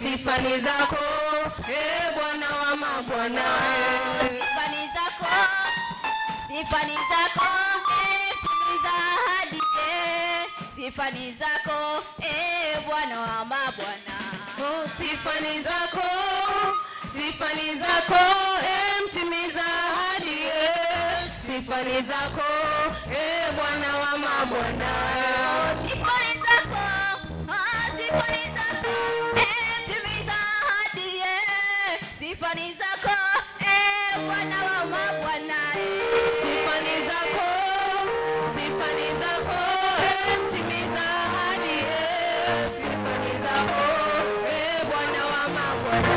sifa ni zako, Bwana wa mabwana. Sifa ni zako, sifa ni zako, timiza ahadi. Sifa ni zako, Bwana wa mabwana. Sifa ni zako, sifa ni zako, mtimiza ahadi. Sifa ni zako, Bwana wa mabwana. Sifa ni zako, sifa ni zako, mtimiza ahadi. Sifa ni zako, Bwana wa mabwana. Sifa ni zako, sifa ni zako, mtimiza ahadi. Sifa ni zako, Bwana wa mabwana.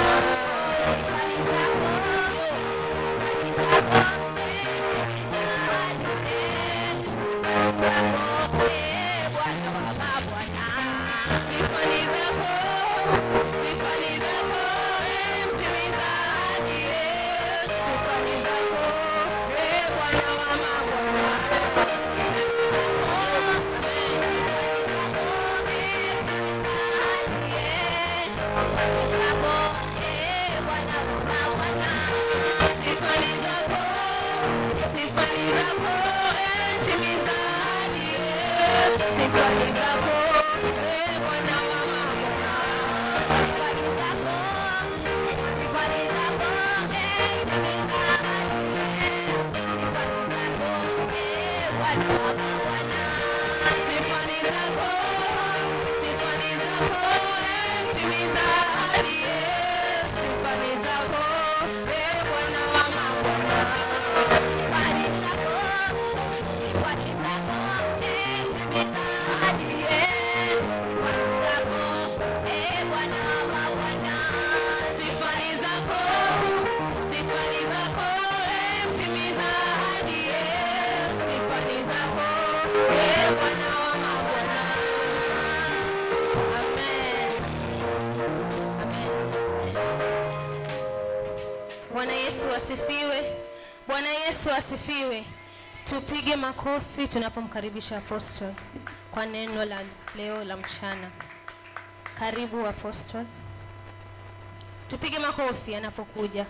Sifa ni zako, Bwana Yesu asifiwe. Tupige makofi tunapomkaribisha Apostle kwa neno la leo la mchana. Karibu Apostle. Tupige makofi anapokuja.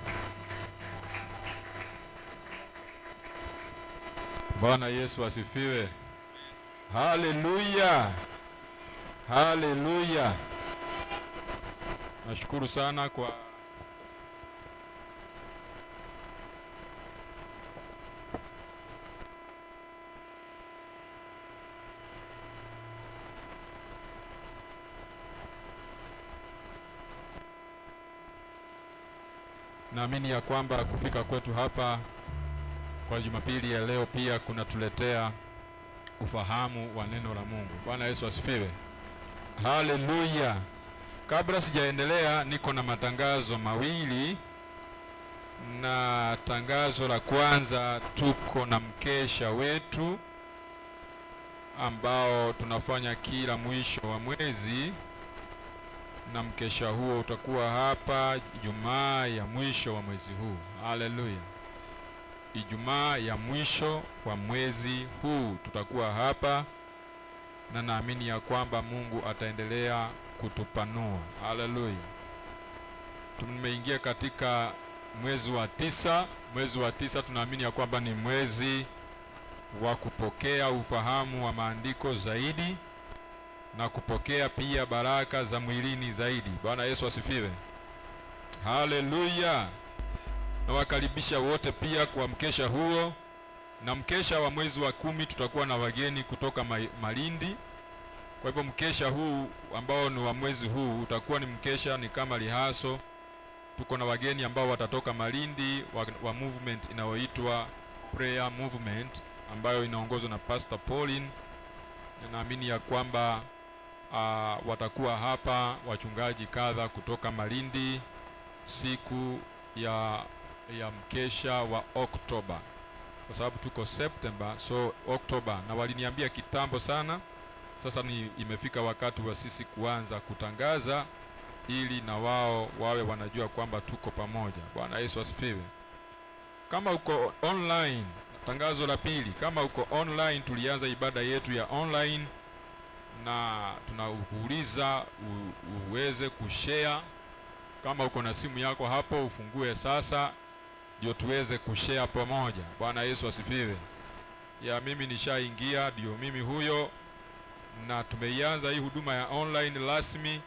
Bwana Yesu asifiwe. Haleluya. Haleluya. Nashukuru sana kwa naamini ya kwamba kufika kwetu hapa kwa Jumapili ya leo pia kunatuletea ufahamu wa neno la Mungu. Bwana Yesu asifiwe. Haleluya. Kabla sijaendelea, niko na matangazo mawili. Na tangazo la kwanza, tuko na mkesha wetu ambao tunafanya kila mwisho wa mwezi, na mkesha huo utakuwa hapa Ijumaa ya mwisho wa mwezi huu. Haleluya. Ijumaa ya mwisho wa mwezi huu tutakuwa hapa, na naamini ya kwamba Mungu ataendelea kutupanua. Haleluya. Tumeingia katika mwezi wa 9. Mwezi wa 9 tunaamini ya kwamba ni mwezi wa kupokea ufahamu wa maandiko zaidi na kupokea pia baraka za mwilini zaidi. Bwana Yesu asifiwe. Haleluya. Na wakaribisha wote pia kwa mkesha huo. Na mkesha wa mwezi wa 10 tutakuwa na wageni kutoka Malindi. Kwa hivyo mkesha huu ambao ni wa mwezi huu utakuwa ni mkesha ni kama lihaso. Tuko na wageni ambao watatoka Malindi wa movement inayoitwa Prayer Movement, ambayo inaongozwa na Pastor Pauline. Na naamini ya kwamba watakuwa hapa wachungaji kadha kutoka Malindi siku ya mkesha wa Oktoba, kwa sababu tuko September, so Oktoba. Na waliniambia kitambo sana, sasa imefika wakati wa sisi kuanza kutangaza ili na wao wawe wanajua kwamba tuko pamoja. Bwana Yesu asifiwe. Kama uko online, tangazo la pili, kama uko online, tulianza ibada yetu ya online, na tunakuuliza uweze kushare Kama uko na simu yako hapo, ufungue sasa ndio tuweze kushare pamoja. Bwana Yesu asifiwe. Ya mimi nishaingia, ndio mimi huyo, na tumeianza hii huduma ya online rasmi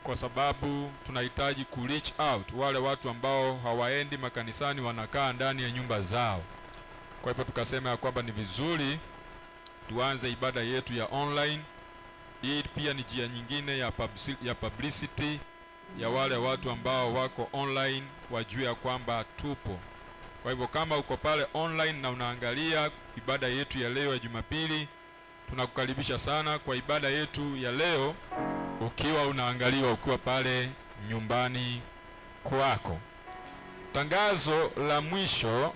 kwa sababu tunahitaji ku reach out wale watu ambao hawaendi makanisani, wanakaa ndani ya nyumba zao. Kwa hivyo tukasema ya kwamba ni vizuri tuanze ibada yetu ya online. Hii pia ni njia nyingine ya publicity ya wale watu ambao wako online, wajue ya kwamba tupo. Kwa hivyo kama uko pale online na unaangalia ibada yetu ya leo ya Jumapili, tunakukaribisha sana kwa ibada yetu ya leo ukiwa unaangaliwa ukiwa pale nyumbani kwako. Tangazo la mwisho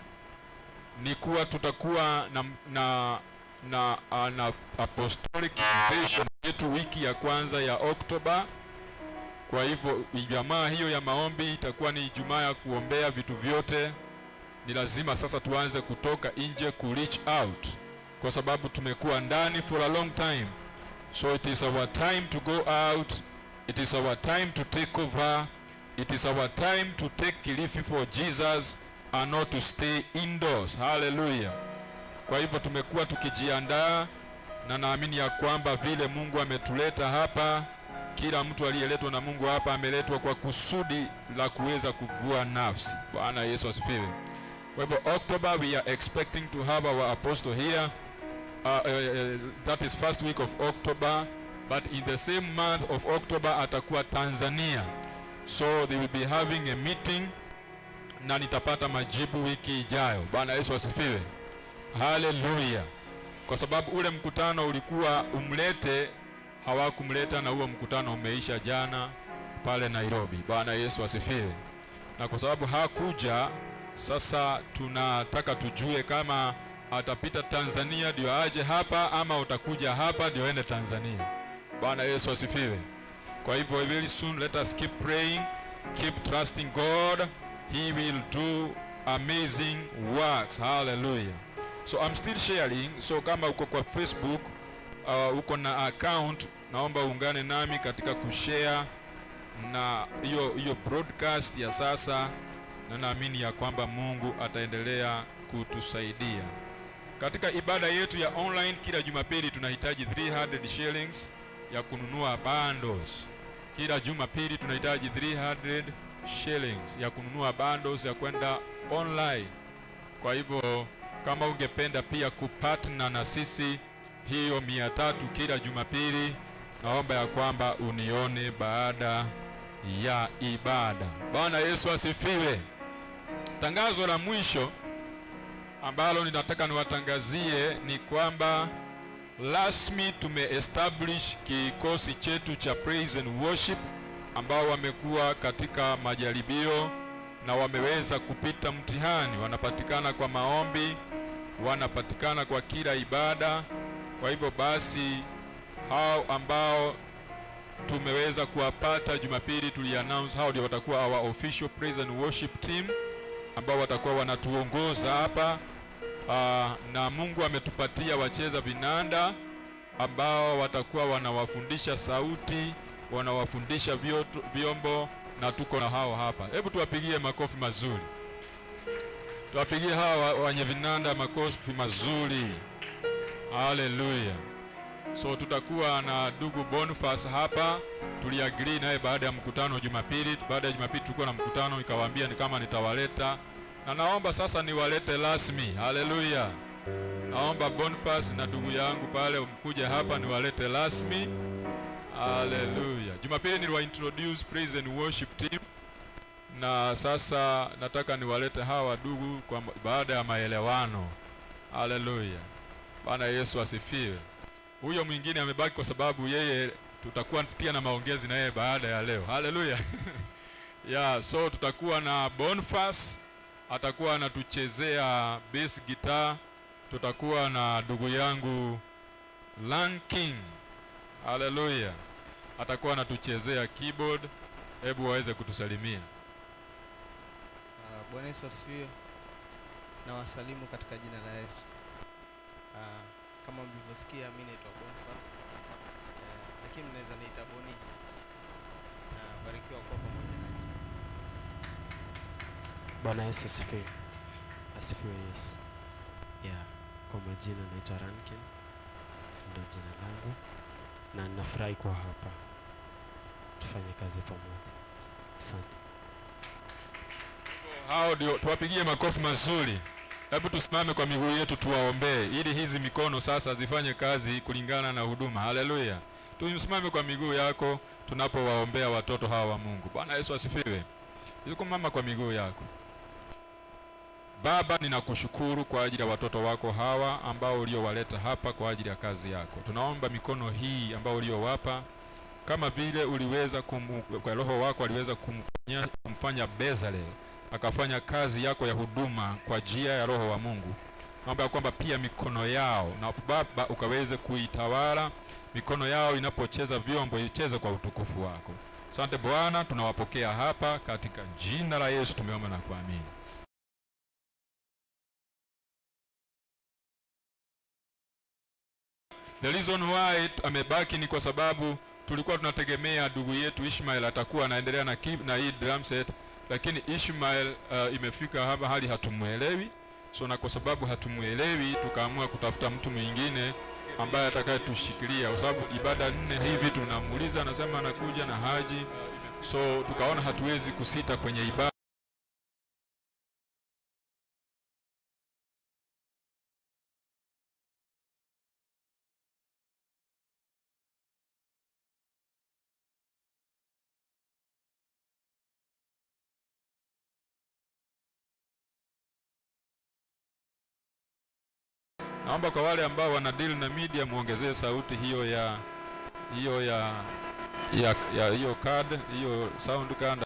ni kuwa tutakuwa na apostolic invitation yetu wiki ya kwanza ya Oktoba. Kwa hivyo Ijumaa hiyo ya maombi itakuwa ni Ijumaa ya kuombea vitu vyote. Ni lazima sasa tuanze kutoka nje ku reach out, kwa sababu tumekuwa ndani for a long time. So it is our time to go out. It is our time to take over. It is our time to take Kilifi for Jesus and not to stay indoors. Hallelujah. Kwa hivyo tumekuwa tukijiandaa, na naamini ya kwamba vile Mungu ametuleta hapa, kila mtu aliyeletwa na Mungu hapa ameletwa kwa kusudi la kuweza kuvua nafsi. Bwana Yesu asifiwe. Kwa hivyo October we are expecting to have our apostle here. That is first week of October, but in the same month of October atakuwa Tanzania. So they will be having a meeting na nitapata majibu wiki ijayo. Bwana Yesu asifiwe. Hallelujah. Kwa sababu ule mkutano ulikuwa umlete, hawakumleta, na huo mkutano umeisha jana pale Nairobi. Bwana Yesu asifiwe. Na kwa sababu hakuja, sasa tunataka tujue kama atapita Tanzania ndio aje hapa ama utakuja hapa ndio ende Tanzania. Bwana Yesu asifiwe. Kwa hivyo very soon let us keep praying, keep trusting God. He will do amazing works. Hallelujah. So I'm still sharing. So kama uko kwa Facebook, uko na account, naomba ungane nami katika kushare na hiyo broadcast ya sasa, na naamini ya kwamba Mungu ataendelea kutusaidia. Katika ibada yetu ya online kila Jumapili tunahitaji 300 shillings ya kununua bundles. Kila Jumapili tunahitaji 300 shillings ya kununua bundles ya kwenda online. Kwa hivyo kama ungependa pia kupartner na sisi hiyo 300 kila Jumapili, naomba ya kwamba unione baada ya ibada. Bwana Yesu asifiwe. Tangazo la mwisho ambalo ninataka niwatangazie ni kwamba rasmi tumeestablish kikosi chetu cha praise and worship ambao wamekuwa katika majaribio na wameweza kupita mtihani. Wanapatikana kwa maombi, wanapatikana kwa kila ibada. Kwa hivyo basi hao ambao tumeweza kuwapata Jumapili tuliannounce hao ndio watakuwa our official praise and worship team ambao watakuwa wanatuongoza hapa. Na Mungu ametupatia wacheza vinanda ambao watakuwa wanawafundisha sauti, wanawafundisha vyombo, na tuko na hao hapa. Hebu tuwapigie makofi mazuri. Tuwapigie hawa wenye vinanda makofi mazuri. Hallelujah. So tutakuwa na ndugu Boniface hapa. Tuliagree naye baada ya mkutano Jumapili. Baada ya Jumapili tulikuwa na mkutano, ikawaambia ni kama nitawaleta, na naomba sasa niwalete rasmi. Hallelujah. Naomba Boniface na ndugu yangu pale mkuje hapa niwalete rasmi. Hallelujah. Jumapili niliwa introduce praise and worship team, na sasa nataka niwalete hawa ndugu kwa baada ya maelewano. Hallelujah. Bwana Yesu asifiwe. Huyo mwingine amebaki kwa sababu yeye tutakuwa pia na maongezi na yeye baada ya leo. Hallelujah. Yeah, so tutakuwa na Boniface atakuwa anatuchezea bass guitar. Tutakuwa na ndugu yangu Lanking. Hallelujah. Atakuwa anatuchezea keyboard. Hebu waweze kutusalimia. Bwana Yesu asifiwe. Na wasalimu katika jina la Yesu. Kama mlivyosikia mimi naitwa Boniface. Lakini mnaweza niita Boni. Barikiwa kwa pamoja nanyi. Bwana Yesu asifiwe. Asifiwe Yesu. Kwa majina naitwa Rankin, ndio jina langu, na ninafurahi kuwa hapa. Tufanye kazi pamoja. Asante. Hao ndio tuwapigie makofi mazuri. Hebu tusimame kwa miguu yetu tuwaombee ili hizi mikono sasa zifanye kazi kulingana na huduma. Haleluya. Tusimame kwa miguu yako tunapowaombea watoto hawa wa Mungu. Bwana Yesu asifiwe. Yuko mama kwa miguu yako. Baba, ninakushukuru kwa ajili ya watoto wako hawa ambao uliowaleta hapa kwa ajili ya kazi yako. Tunaomba mikono hii ambao uliowapa, kama vile uliweza kwa Roho wako aliweza kumfanya Bezalel akafanya kazi yako ya huduma kwa njia ya Roho wa Mungu. Naomba kwamba pia mikono yao na Baba ukaweze kuitawala, mikono yao inapocheza vyombo icheze kwa utukufu wako. Asante Bwana, tunawapokea hapa katika jina la Yesu tumeomba na kuamini. The reason why amebaki ni kwa sababu tulikuwa tunategemea ndugu yetu Ishmael atakuwa anaendelea na hii drum set, lakini Ishmael imefika hapa hali hatumuelewi. So na kwa sababu hatumuelewi tukaamua kutafuta mtu mwingine ambaye atakayetushikilia, kwa sababu ibada 4 hivi tunamuuliza anasema anakuja na haji. So tukaona hatuwezi kusita kwenye ibada. Naomba kwa wale ambao wana deal na media muongezee sauti hiyo hiyo card, hiyo sound card.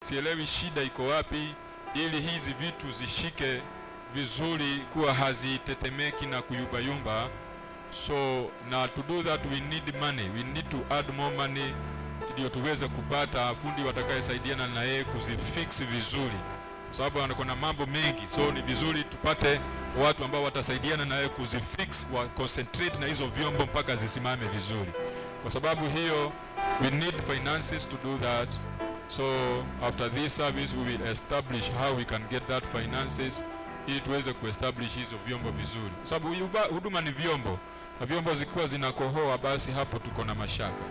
Sielewi shida iko wapi ili hizi vitu zishike vizuri kuwa hazitetemeki na kuyumba. So na to do that we need money. We need to add more money ndio tuweze kupata fundi watakayesaidiana na yeye kuzifix vizuri, sababu kuna mambo mengi. So ni vizuri tupate watu ambao watasaidiana na yeye kuzifix, wa concentrate na hizo vyombo mpaka zisimame vizuri. Kwa sababu hiyo we need finances to do that. So after this service we will establish how we can get that finances ili tuweze kuestablish hizo vyombo vizuri. Sababu huduma ni vyombo, na vyombo zikiwa zinakohoa basi hapo tuko na mashaka.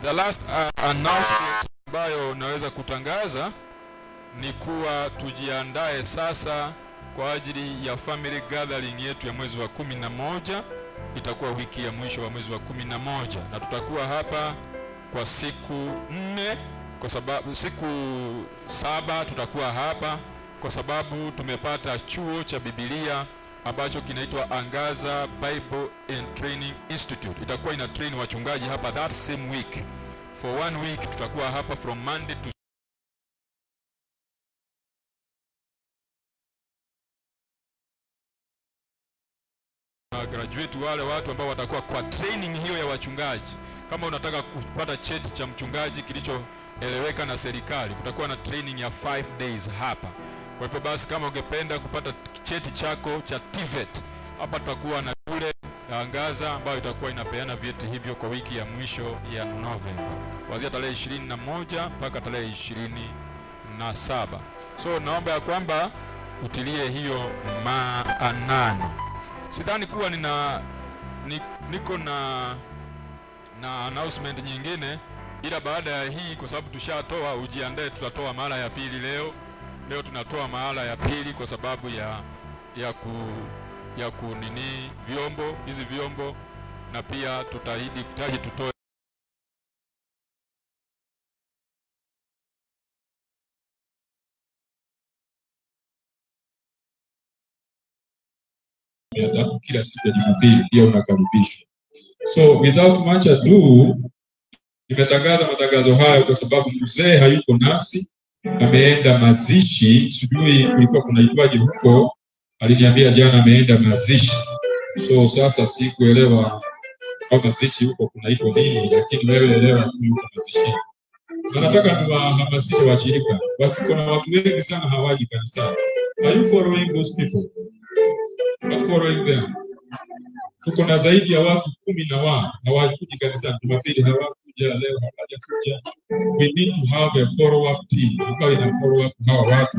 The last announcement ambayo naweza kutangaza ni kuwa tujiandae sasa kwa ajili ya family gathering yetu ya mwezi wa 11. Itakuwa wiki ya mwisho wa mwezi wa 11 na tutakuwa hapa kwa siku 4, kwa sababu siku 7 tutakuwa hapa kwa sababu tumepata chuo cha Biblia ambacho kinaitwa Angaza Bible and Training Institute. Itakuwa ina train wachungaji hapa that same week. For 1 week tutakuwa hapa from Monday to graduate, wale watu ambao watakuwa kwa training hiyo ya wachungaji. Kama unataka kupata cheti cha mchungaji kilichoeleweka na serikali, kutakuwa na training ya 5 days hapa. Kwa hivyo basi kama ungependa kupata cheti chako cha TVET, hapa tutakuwa na shule ya Angaza ambayo itakuwa inapeana vyeti hivyo kwa wiki ya mwisho ya Novemba, kuanzia tarehe 21 mpaka tarehe 27. So naomba ya kwamba utilie hiyo maanani. Sidhani kuwa niko na announcement nyingine, ila baada ya hii kwa sababu tushatoa, ujiandae tutatoa mara ya pili leo. Leo tunatoa mara ya pili kwa sababu ya kunini vyombo, hizi vyombo, na pia tutahidi tutoe kila siku ya Jumapili pia unakaribishwa. So without much ado, nimetangaza matangazo haya kwa sababu mzee hayuko nasi, ameenda mazishi. Sijui kulikuwa kunaitwaje huko, aliniambia jana ameenda mazishi. So sasa sikuelewa kama mazishi huko kunaitwa nini, lakini wewe elewa tu yuko mazishi. Na nataka niwahamasishe washirika, kuna watu wengi sana hawaji kanisani. Are you following those people? I'm following them. Tuko na zaidi ya watu 10 hawakuja kanisani Jumapili, hawakuja leo, hawajakuja. We need to have a follow-up team ambayo ina follow up hawa watu,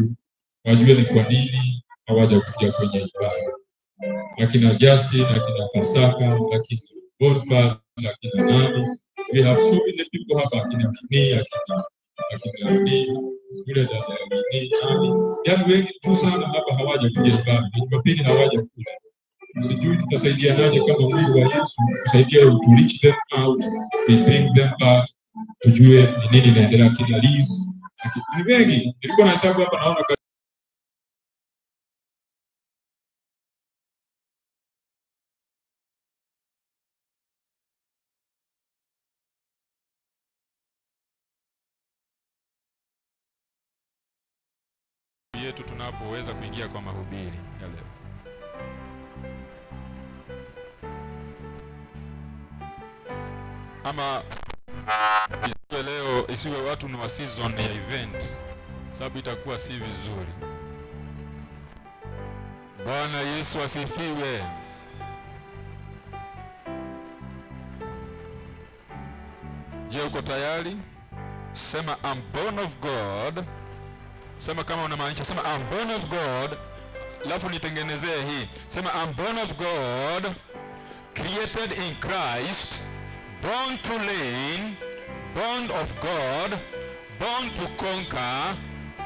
wajue ni kwa nini hawajakuja kwenye ibada. Akina Justin, akina Pasaka, akina Bonfas, akina nani. We have so many people hapa, akina Mimi, akina Mimi, yule dada Mimi, yaani wengi tu sana hapa hawajakuja ibada. Jumapili hawajakuja. Sijui tutasaidianaje kama mwili wa Yesu, kusaidia to reach them out, we bring them back, tujue ni nini inaendelea. Kina Liz, ni wengi. Nilikuwa na hesabu hapa, naona yetu tunapoweza kuingia kwa mahubiri ya leo. Ama leo isiwe watu ni wa season ya event, sababu itakuwa si vizuri. Bwana Yesu asifiwe. Je, uko tayari? Sema I'm born of God. Sema kama unamaanisha, sema I'm born of God. Alafu nitengenezee hii. Sema I'm born of God, created in Christ, born to reign, born of God, born to conquer,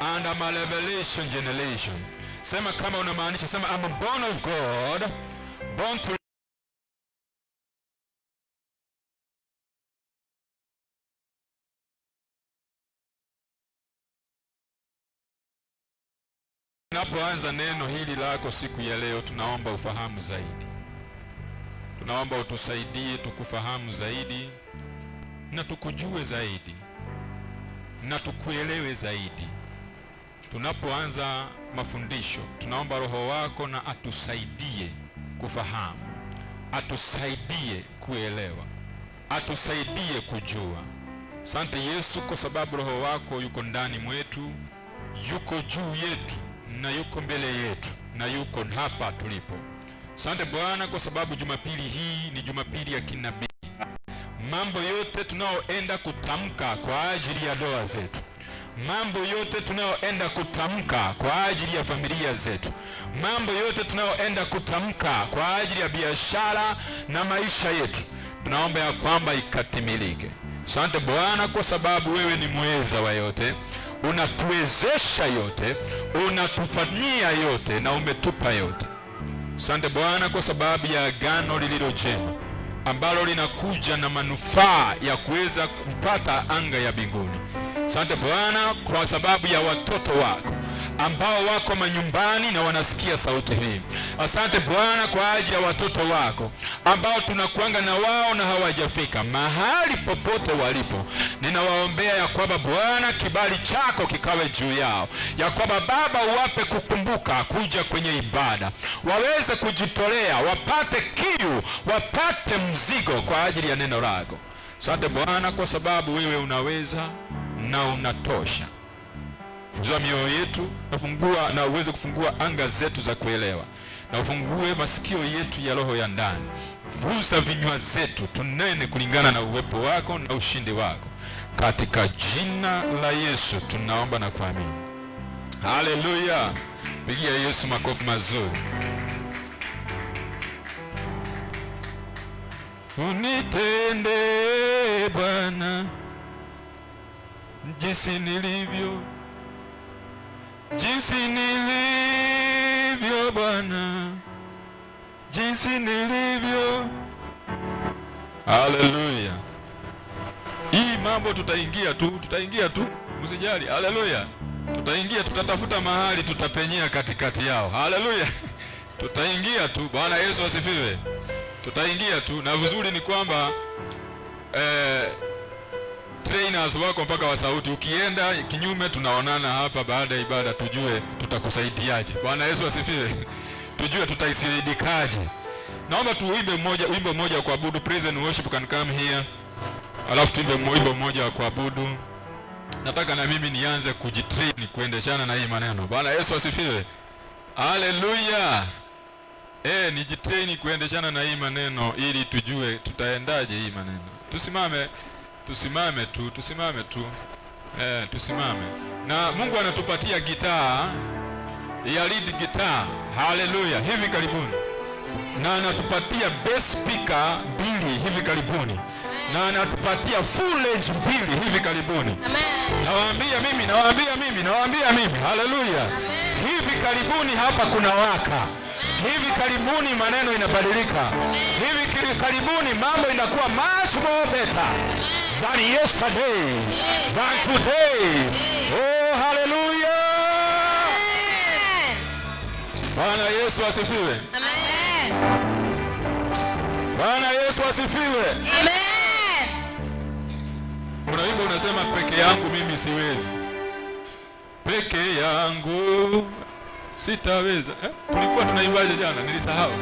and I'm a revelation generation. Sema kama unamaanisha, sema I'm born of God, born to Tunapoanza neno hili lako siku ya leo, tunaomba ufahamu zaidi. Tunaomba utusaidie tukufahamu zaidi, na tukujue zaidi, na tukuelewe zaidi. Tunapoanza mafundisho, tunaomba Roho wako na atusaidie kufahamu, atusaidie kuelewa, atusaidie kujua. Asante Yesu kwa sababu Roho wako yuko ndani mwetu, yuko juu yetu, na yuko mbele yetu, na yuko hapa tulipo. Asante Bwana kwa sababu Jumapili hii ni Jumapili ya kinabii. Mambo yote tunaoenda kutamka kwa ajili ya ndoa zetu, mambo yote tunaoenda kutamka kwa ajili ya familia zetu, mambo yote tunaoenda kutamka kwa ajili ya biashara na maisha yetu, tunaomba ya kwamba ikatimilike. Asante Bwana kwa sababu wewe ni muweza wa yote, unatuwezesha yote, unatufanyia yote, na umetupa yote. Asante Bwana kwa sababu ya agano lililo jema, ambalo linakuja na manufaa ya kuweza kupata anga ya mbinguni. Asante Bwana kwa sababu ya watoto wako ambao wako manyumbani na wanasikia sauti hii. Asante Bwana kwa ajili ya watoto wako ambao tunakuanga na wao na hawajafika mahali popote walipo. Ninawaombea ya kwamba Bwana kibali chako kikawe juu yao, ya kwamba Baba uwape kukumbuka kuja kwenye ibada, waweze kujitolea, wapate kiu, wapate mzigo kwa ajili ya neno lako. Asante Bwana kwa sababu wewe unaweza na unatosha. Fungua mioyo yetu, nafungua na uweze kufungua anga zetu za kuelewa, na ufungue masikio yetu ya roho ya ndani. Vuza vinywa zetu tunene kulingana na uwepo wako na ushindi wako. Katika jina la Yesu tunaomba na kuamini. Haleluya. Pigia Yesu makofi mazuri. Unitende Bwana jinsi nilivyo, jinsi nilivyo Bwana, jinsi nilivyo. Haleluya. Hii mambo tutaingia tu, msijali. Haleluya. Tutaingia, tutatafuta mahali tutapenyea katikati yao. Haleluya. Tutaingia tu. Bwana Yesu asifiwe. Tutaingia tu, na vizuri ni kwamba trainers wako mpaka wa sauti. Ukienda kinyume tunaonana hapa baada ya ibada, tujue tutakusaidiaje. Bwana Yesu asifiwe. Tujue tutaisaidikaje. Naomba tuimbe wimbo mmoja wa kuabudu. Praise and worship can come here. Alafu tuimbe wimbo mmoja wa kuabudu. Nataka na mimi nianze kujitrain kuendeshana na hii maneno. Bwana Yesu asifiwe. Haleluya. Nijitrain kuendeshana na hii maneno ili tujue tutaendaje hii maneno. Tusimame tu. Tusimame. Na Mungu anatupatia gitaa ya lead guitar. Haleluya. Hivi karibuni. Na anatupatia bass speaker 2 hivi karibuni. Na anatupatia full range 2 hivi karibuni. Amen. Nawaambia mimi. Haleluya. Hivi karibuni hapa kuna waka. Hivi karibuni maneno inabadilika. Hivi karibuni mambo inakuwa much more better than yesterday, than today. Oh, hallelujah. Bwana Yesu asifiwe. Amen. Bwana Yesu asifiwe. Amen. Kuna wimbo unasema peke yangu mimi siwezi. Peke yangu sitaweza. Tulikuwa tunaimbaje jana? Nilisahau.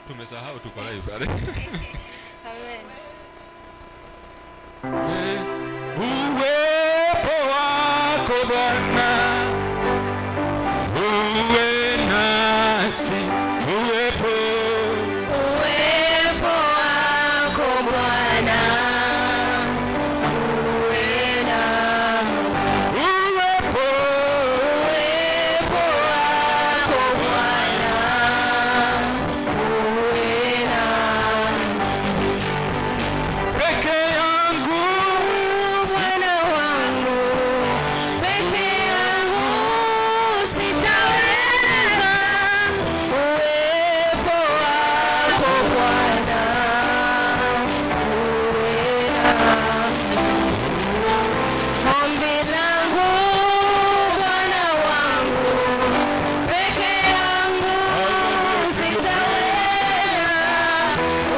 Tumesahau tuko live. Amen. Uwepo wako Bwana, uwe nasi, uwepo wako Bwana, uwe nasi. uwepo wako Bwana, uwe nasi. peke yangu Bwana wangu, peke yangu sitaweza. Uwepo wako Bwana, uwe nasi. Ombi langu Bwana wangu, peke yangu sitaweza.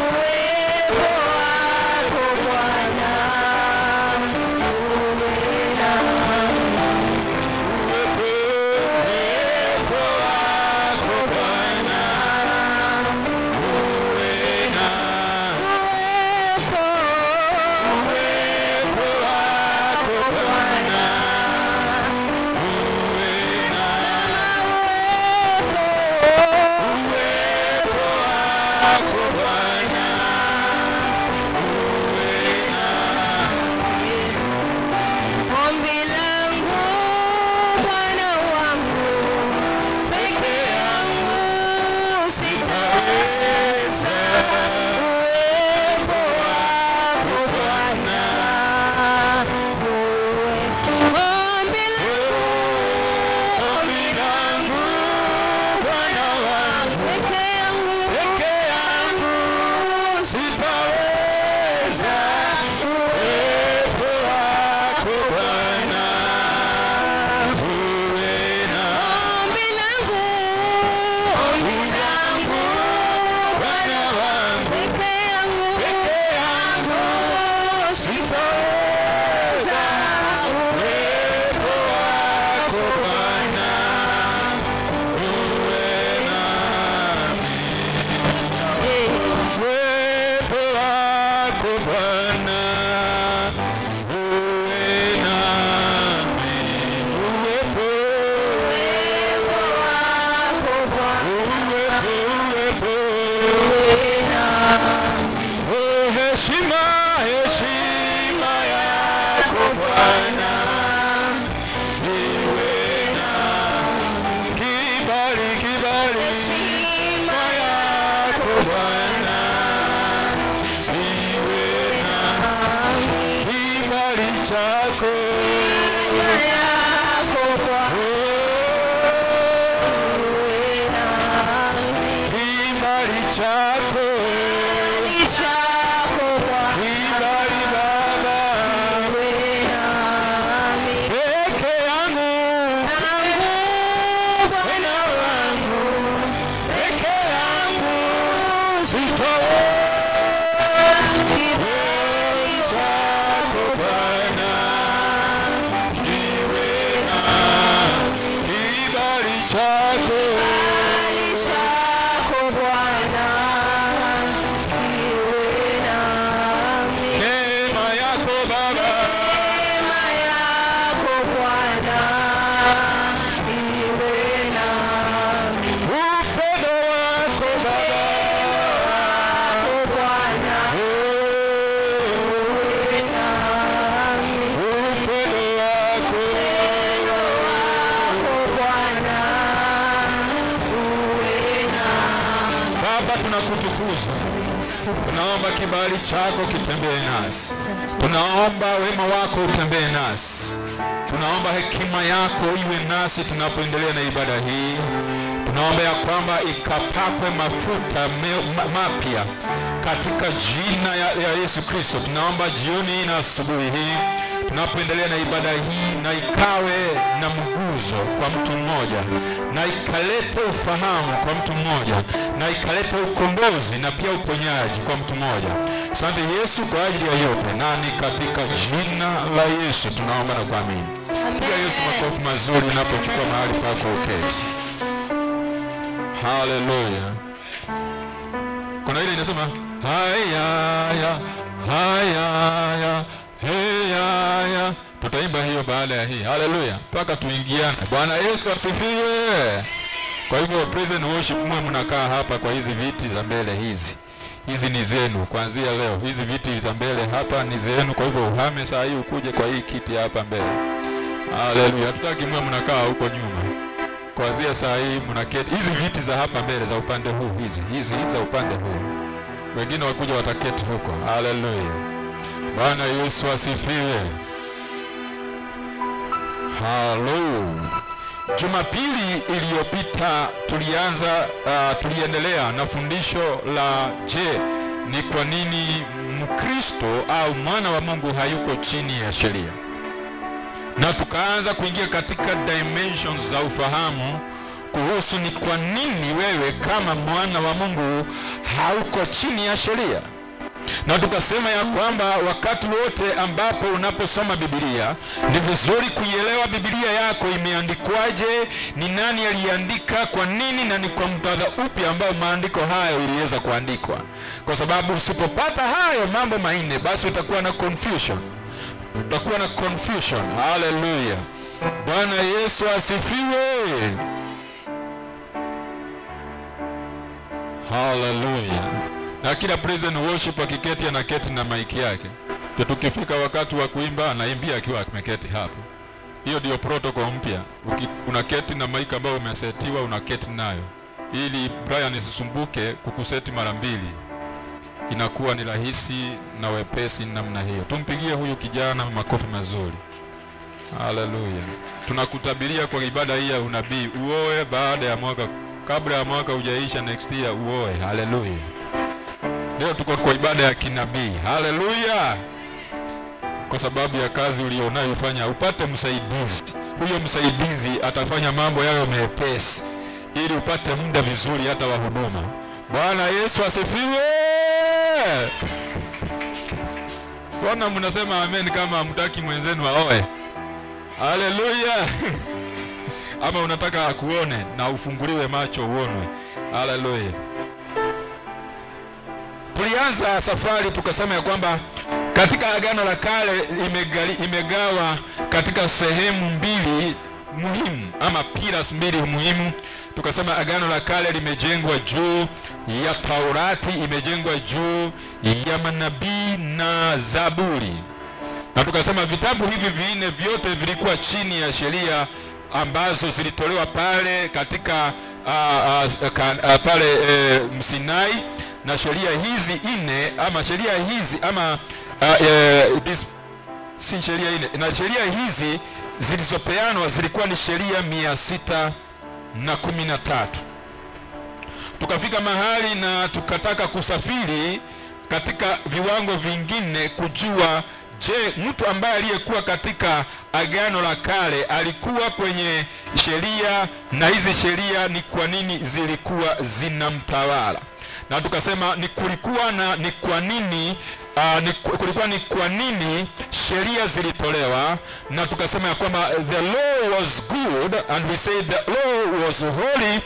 Uwepo wako Bwana, ombi langu Bwana wangu, peke yangu sitaweza. Uwepo wako Bwana, ombi langu Bwana wangu, peke yangu sitaweza. Uwepo wako Bwana, uwe na ombi langu Bwana wangu, peke yangu sitaweza. Uwepo wako Bwana, uwe nami. Uwepo wako Bwana, uwe nami. Uwepo Oh, heshima yako Bwana, iwe na kibali heshima yako Bwana, iwe na kibali chako kibali chako kibali Baba Baba, tunakutukuza. Tunaomba kibali chako kitembee nasi. Tunaomba wema wako utembee nasi. Tunaomba hekima yako iwe nasi tunapoendelea na ibada hii. Tunaomba ya kwamba ikapakwe mafuta mapya katika jina ya Yesu Kristo. Tunaomba jioni na asubuhi hii tunapoendelea na ibada hii, na ikawe na mguzo kwa mtu mmoja, na ikalete ufahamu kwa mtu mmoja, na ikalete ukombozi na pia uponyaji kwa mtu mmoja. Asante Yesu kwa ajili ya yote, na ni katika jina la Yesu tunaomba na kuamini. Piga Yesu makofi mazuri unapochukua mahali pako uketi. Hallelujah. Kuna ile inasema haya ya haya ya. Tutaimba hiyo baada ya hii. Hallelujah. Mpaka tuingiane. Bwana Yesu asifiwe. Kwa hivyo praise and worship, mwe mnakaa hapa kwa hizi viti za mbele hizi. Hizi ni zenu kuanzia leo. Hizi viti za mbele hapa ni zenu. Kwa hivyo uhame saa hii ukuje kwa hii kiti hapa mbele. Hallelujah. Hatutaki mwe mnakaa huko nyuma. Kuanzia saa hii mnaketi. Hizi viti za hapa mbele za upande huu, hizi za upande huu. Wengine wakuja wataketi huko. Hallelujah. Bwana Yesu asifiwe. Halo. Jumapili iliyopita tuliendelea na fundisho la ni kwa nini Mkristo au mwana wa Mungu hayuko chini ya sheria. Na tukaanza kuingia katika dimensions za ufahamu kuhusu ni kwa nini wewe kama mwana wa Mungu hauko chini ya sheria. Na tukasema ya kwamba wakati wote ambapo unaposoma Biblia ni vizuri kuielewa Biblia yako imeandikwaje, ni nani aliandika, kwa nini, na ni kwa muktadha upi ambao maandiko hayo iliweza kuandikwa. Kwa sababu usipopata hayo mambo manne, basi utakuwa na confusion. Hallelujah. Bwana Yesu asifiwe. Hallelujah. Na kila praise and worship akiketi anaketi na maiki yake. Tukifika wakati wa kuimba anaimbia akiwa ameketi hapo. Hiyo ndio protocol mpya. Unaketi na maiki ambayo umesetiwa, unaketi nayo. Ili Brian isisumbuke kukuseti mara mbili. Inakuwa ni rahisi na wepesi namna hiyo. Tumpigie huyu kijana makofi mazuri. Hallelujah. Tunakutabiria kwa ibada hii ya unabii, uoe baada ya mwaka, kabla ya mwaka hujaisha next year uoe. Hallelujah. Leo tuko kwa ibada ya kinabii. Hallelujah. Kwa sababu ya kazi ulionayoifanya upate msaidizi. Huyo msaidizi atafanya mambo yayo mepesi ili upate muda vizuri hata wa huduma. Bwana Yesu asifiwe. Bwana, mnasema amen kama hamtaki mwenzenu aoe. Hallelujah. Ama unataka akuone na ufunguliwe macho uonwe. Hallelujah. Tulianza safari tukasema ya kwamba katika Agano la Kale imegawa katika sehemu mbili muhimu ama pillars mbili muhimu. Tukasema Agano la Kale limejengwa juu ya Taurati, imejengwa juu ya manabii na Zaburi. Na tukasema vitabu hivi vinne vyote vilikuwa chini ya sheria ambazo zilitolewa pale katika pale Sinai. Na sheria hizi nne ama sheria hizi ama si sheria nne, na sheria hizi zilizopeanwa zilikuwa ni sheria 613. Tukafika mahali na tukataka kusafiri katika viwango vingine kujua, je, mtu ambaye aliyekuwa katika Agano la Kale alikuwa kwenye sheria, na hizi sheria ni kwa nini zilikuwa zinamtawala. Na tukasema kulikuwa ni kwa nini sheria zilitolewa. Na tukasema ya kwamba the law was good, and we say the law was holy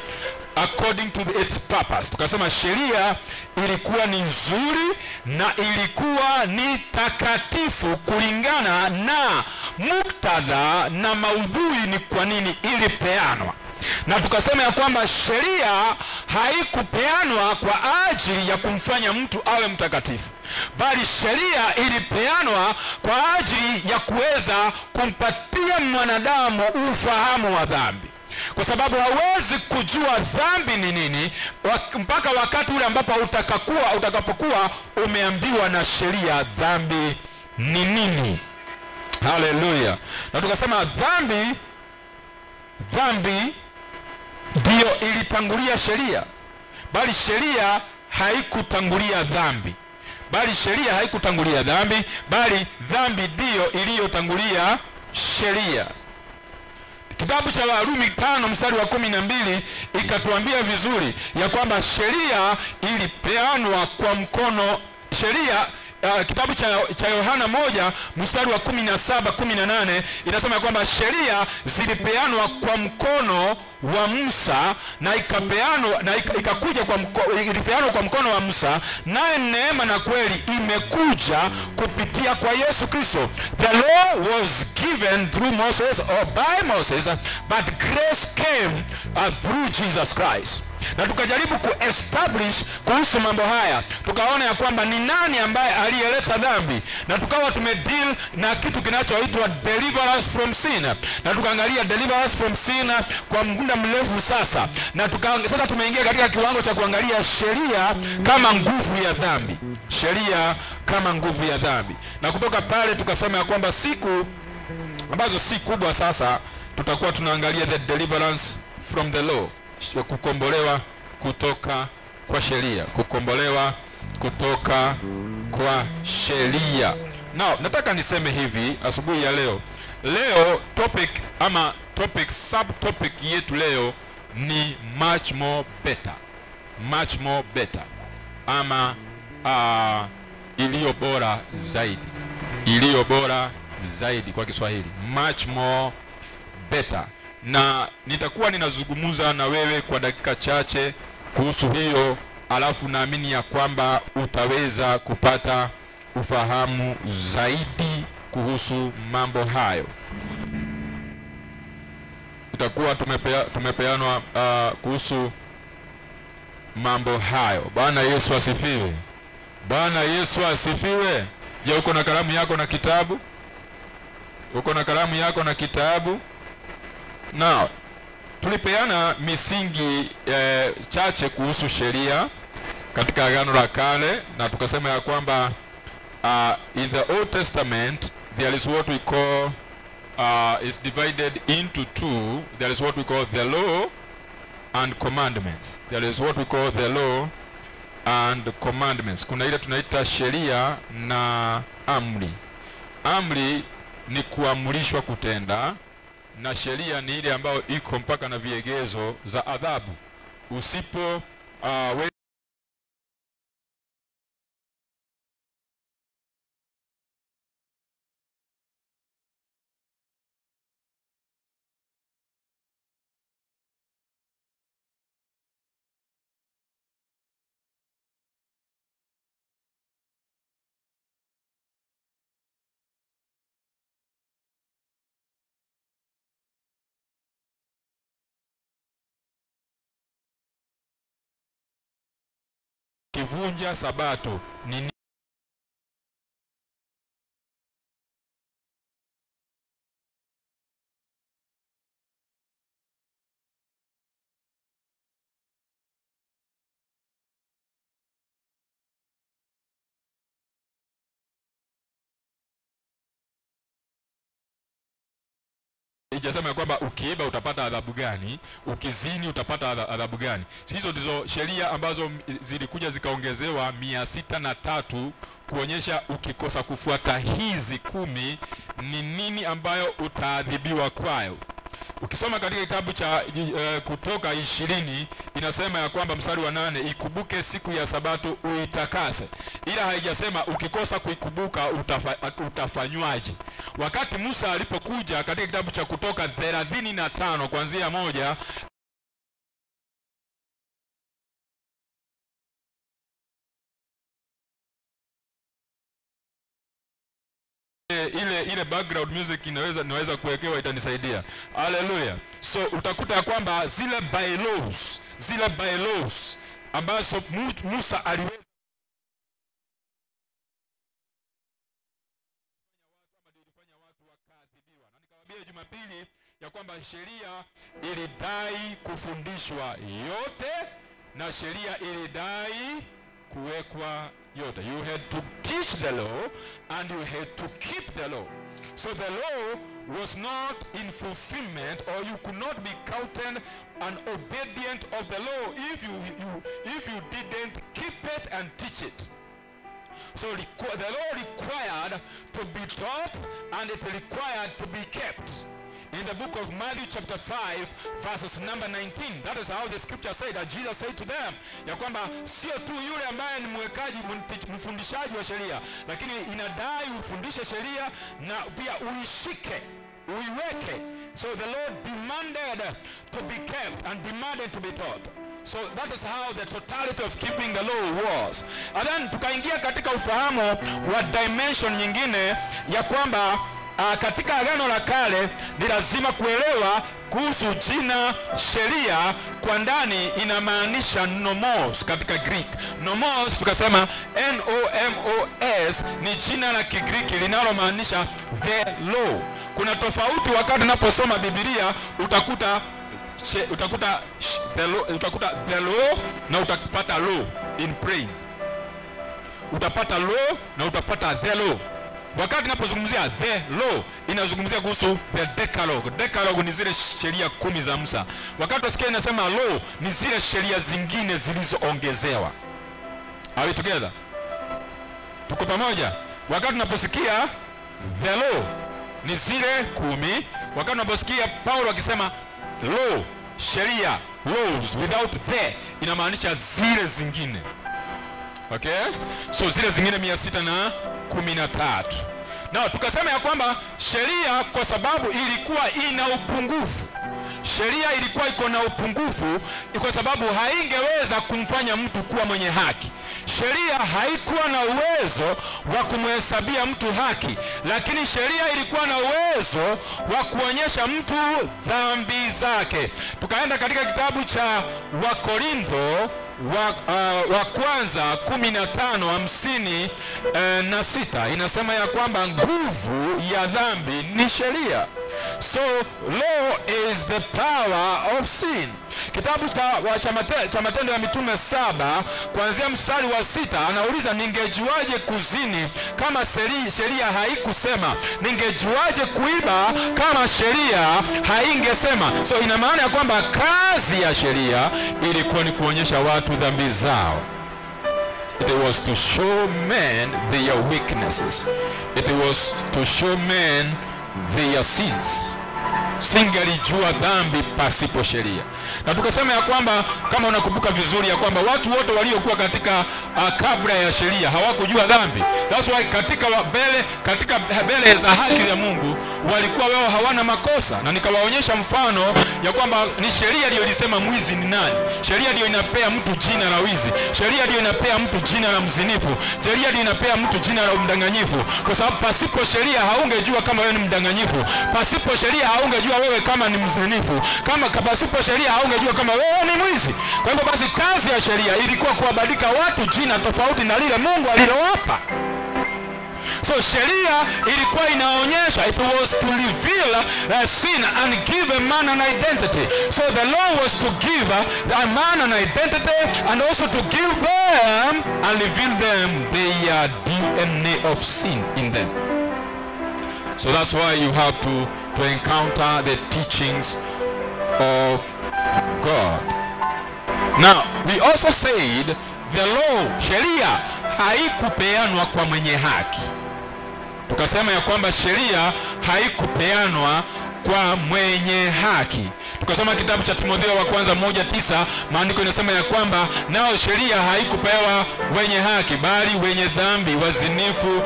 according to its purpose. Tukasema sheria ilikuwa ni nzuri na ilikuwa ni takatifu kulingana na muktadha na maudhui ni kwa nini ilipeanwa. Na tukasema ya kwamba sheria haikupeanwa kwa ajili ya kumfanya mtu awe mtakatifu, bali sheria ilipeanwa kwa ajili ya kuweza kumpatia mwanadamu ufahamu wa dhambi. kwa sababu hauwezi kujua dhambi ni nini mpaka wakati ule ambapo utakapokuwa umeambiwa na sheria dhambi ni nini. Haleluya. Na tukasema dhambi ndio ilitangulia sheria, bali sheria haikutangulia dhambi. Bali dhambi ndio iliyotangulia sheria. Kitabu cha Warumi 5 mstari wa 12 ikatuambia vizuri ya kwamba sheria ilipeanwa kwa mkono. Kitabu cha Yohana 1 mstari wa 17-18 inasema ya kwamba sheria zilipeanwa kwa mkono wa Musa na ilipeanwa kwa mkono wa Musa, naye neema na kweli imekuja kupitia kwa Yesu Kristo. The law was given through Moses or by Moses, but grace came through Jesus Christ. Na tukajaribu kuestablish kuhusu mambo haya, tukaona ya kwamba ni nani ambaye aliyeleta dhambi, na tukawa tumedeal na kitu kinachoitwa deliverance from sin, na tukaangalia deliverance from sin kwa muda mrefu sasa, na sasa tumeingia katika kiwango cha kuangalia sheria kama nguvu ya dhambi. Na kutoka pale tukasema ya kwamba siku ambazo si kubwa sasa tutakuwa tunaangalia the deliverance from the law, kukombolewa kutoka kwa sheria. Now nataka niseme hivi asubuhi ya leo subtopic yetu leo ni much more better ama iliyo bora zaidi kwa Kiswahili, much more better. Na nitakuwa ninazungumza na wewe kwa dakika chache kuhusu hiyo, alafu naamini ya kwamba utaweza kupata ufahamu zaidi kuhusu mambo hayo. Tutakuwa tumepeanwa kuhusu mambo hayo. Bwana Yesu asifiwe. Je, uko na kalamu yako na kitabu? Now, tulipeana misingi chache kuhusu sheria katika Agano la Kale, na tukasema ya kwamba in the Old Testament there is what we call is divided into two. There is what we call the law and commandments. Kuna ile tunaita sheria na amri. Amri ni kuamrishwa kutenda, na sheria ni ile ambayo iko mpaka na viegezo za adhabu. Usipo kivunja sabato ni ijasema kwamba ukiiba utapata adhabu gani, ukizini utapata adhabu gani. Hizo ndizo sheria ambazo zilikuja zikaongezewa 603 kuonyesha ukikosa kufuata hizi 10 ni nini ambayo utaadhibiwa kwayo. Ukisoma katika kitabu cha Kutoka 20 inasema ya kwamba mstari wa 8, ikumbuke siku ya sabato uitakase. Ila haijasema ukikosa kuikumbuka utafanywaje. Wakati Musa alipokuja katika kitabu cha Kutoka 35 kuanzia 1, ile background music inaweza kuwekewa, itanisaidia. Haleluya. So utakuta ya kwamba zile bylaws ambazo Musa aliweza kufanya watu wakaadhibiwa. Na nikawaambia Jumapili ya kwamba sheria ilidai kufundishwa yote na sheria ilidai kuwekwa yote. You had to teach the law and you had to keep the law. So the law was not in fulfillment, or you could not be counted an obedient of the law if you didn't keep it and teach it. So the law required to be taught and it required to be kept. In the book of Matthew chapter 5 verses number 19, that is how the scripture said, that Jesus said to them, ya kwamba sio tu yule ambaye ni mwekaji mfundishaji wa sheria, lakini inadai ufundishe sheria na pia uishike, uiweke. So the Lord demanded to be kept and demanded to be taught. So that is how the totality of keeping the law was. And then tukaingia katika ufahamu wa dimension nyingine ya kwamba katika Agano la Kale ni lazima kuelewa kuhusu jina sheria kwa ndani inamaanisha nomos katika Greek. Nomos tukasema N-O-M-O-S ni jina la Kigiriki linalomaanisha the law. Kuna tofauti wakati unaposoma Biblia utakuta the law na utapata law in praying. Utapata law na utapata the law. Wakati ninapozungumzia the law inazungumzia kuhusu the Decalogue. Decalogue ni zile sheria 10 za Musa. Wakati usikia inasema law ni zile sheria zingine zilizoongezewa. Are we together? Tuko pamoja? Wakati unaposikia the law ni zile 10, wakati unaposikia Paulo akisema law, sheria, laws without the, inamaanisha zile zingine. Okay? So zile zingine 613. Na tukasema ya kwamba sheria kwa sababu ilikuwa ina upungufu. Sheria ilikuwa iko na upungufu kwa sababu haingeweza kumfanya mtu kuwa mwenye haki. Sheria haikuwa na uwezo wa kumhesabia mtu haki, lakini sheria ilikuwa na uwezo wa kuonyesha mtu dhambi zake. Tukaenda katika kitabu cha Wakorintho wa kwanza 15:56 inasema ya kwamba nguvu ya dhambi ni sheria. So law is the power of sin. Kitabu cha Matendo ya Mitume 7 kuanzia mstari wa 6 anauliza, ningejuaje kuzini kama sheria haikusema? Ningejuaje kuiba kama sheria haingesema? So ina maana ya kwamba kazi ya sheria ilikuwa ni kuonyesha watu dhambi zao. It was to show men their weaknesses. It was to show men their sins. Singalijua dhambi pasipo sheria. Na tukasema ya kwamba kama unakumbuka vizuri ya kwamba watu wote waliokuwa katika kabla ya sheria hawakujua dhambi. That's why katika mbele za haki ya Mungu walikuwa wao hawana makosa. Na nikawaonyesha mfano ya kwamba ni sheria ndiyo ilisema mwizi ni nani. Sheria ndiyo inapea mtu jina la wizi. Sheria ndiyo inapea mtu jina la mzinifu. Sheria ndiyo inapea mtu jina la mdanganyifu. Kwa sababu pasipo sheria haungejua kama wewe ni mdanganyifu. Pasipo sheria haungejua wewe kama ni mzinifu. Pasipo sheria haungejua kama wewe ni mwizi. Kwa hivyo basi kazi ya sheria ilikuwa kuwabadilika watu jina tofauti na lile Mungu alilowapa. So sheria ilikuwa inaonyesha, it was to reveal sin and give a man an identity. So the law was to give a man an identity and also to give them and reveal them their DNA of sin in them. So that's why you have to encounter the teachings of God. Now, we also said the law, sheria haikupeanwa kwa mwenye haki. Tukasema ya kwamba sheria haikupeanwa kwa mwenye haki. Tukasoma kitabu cha Timotheo wa kwanza 1:9, maandiko inasema ya kwamba nao sheria haikupewa wenye haki bali wenye dhambi, wazinifu,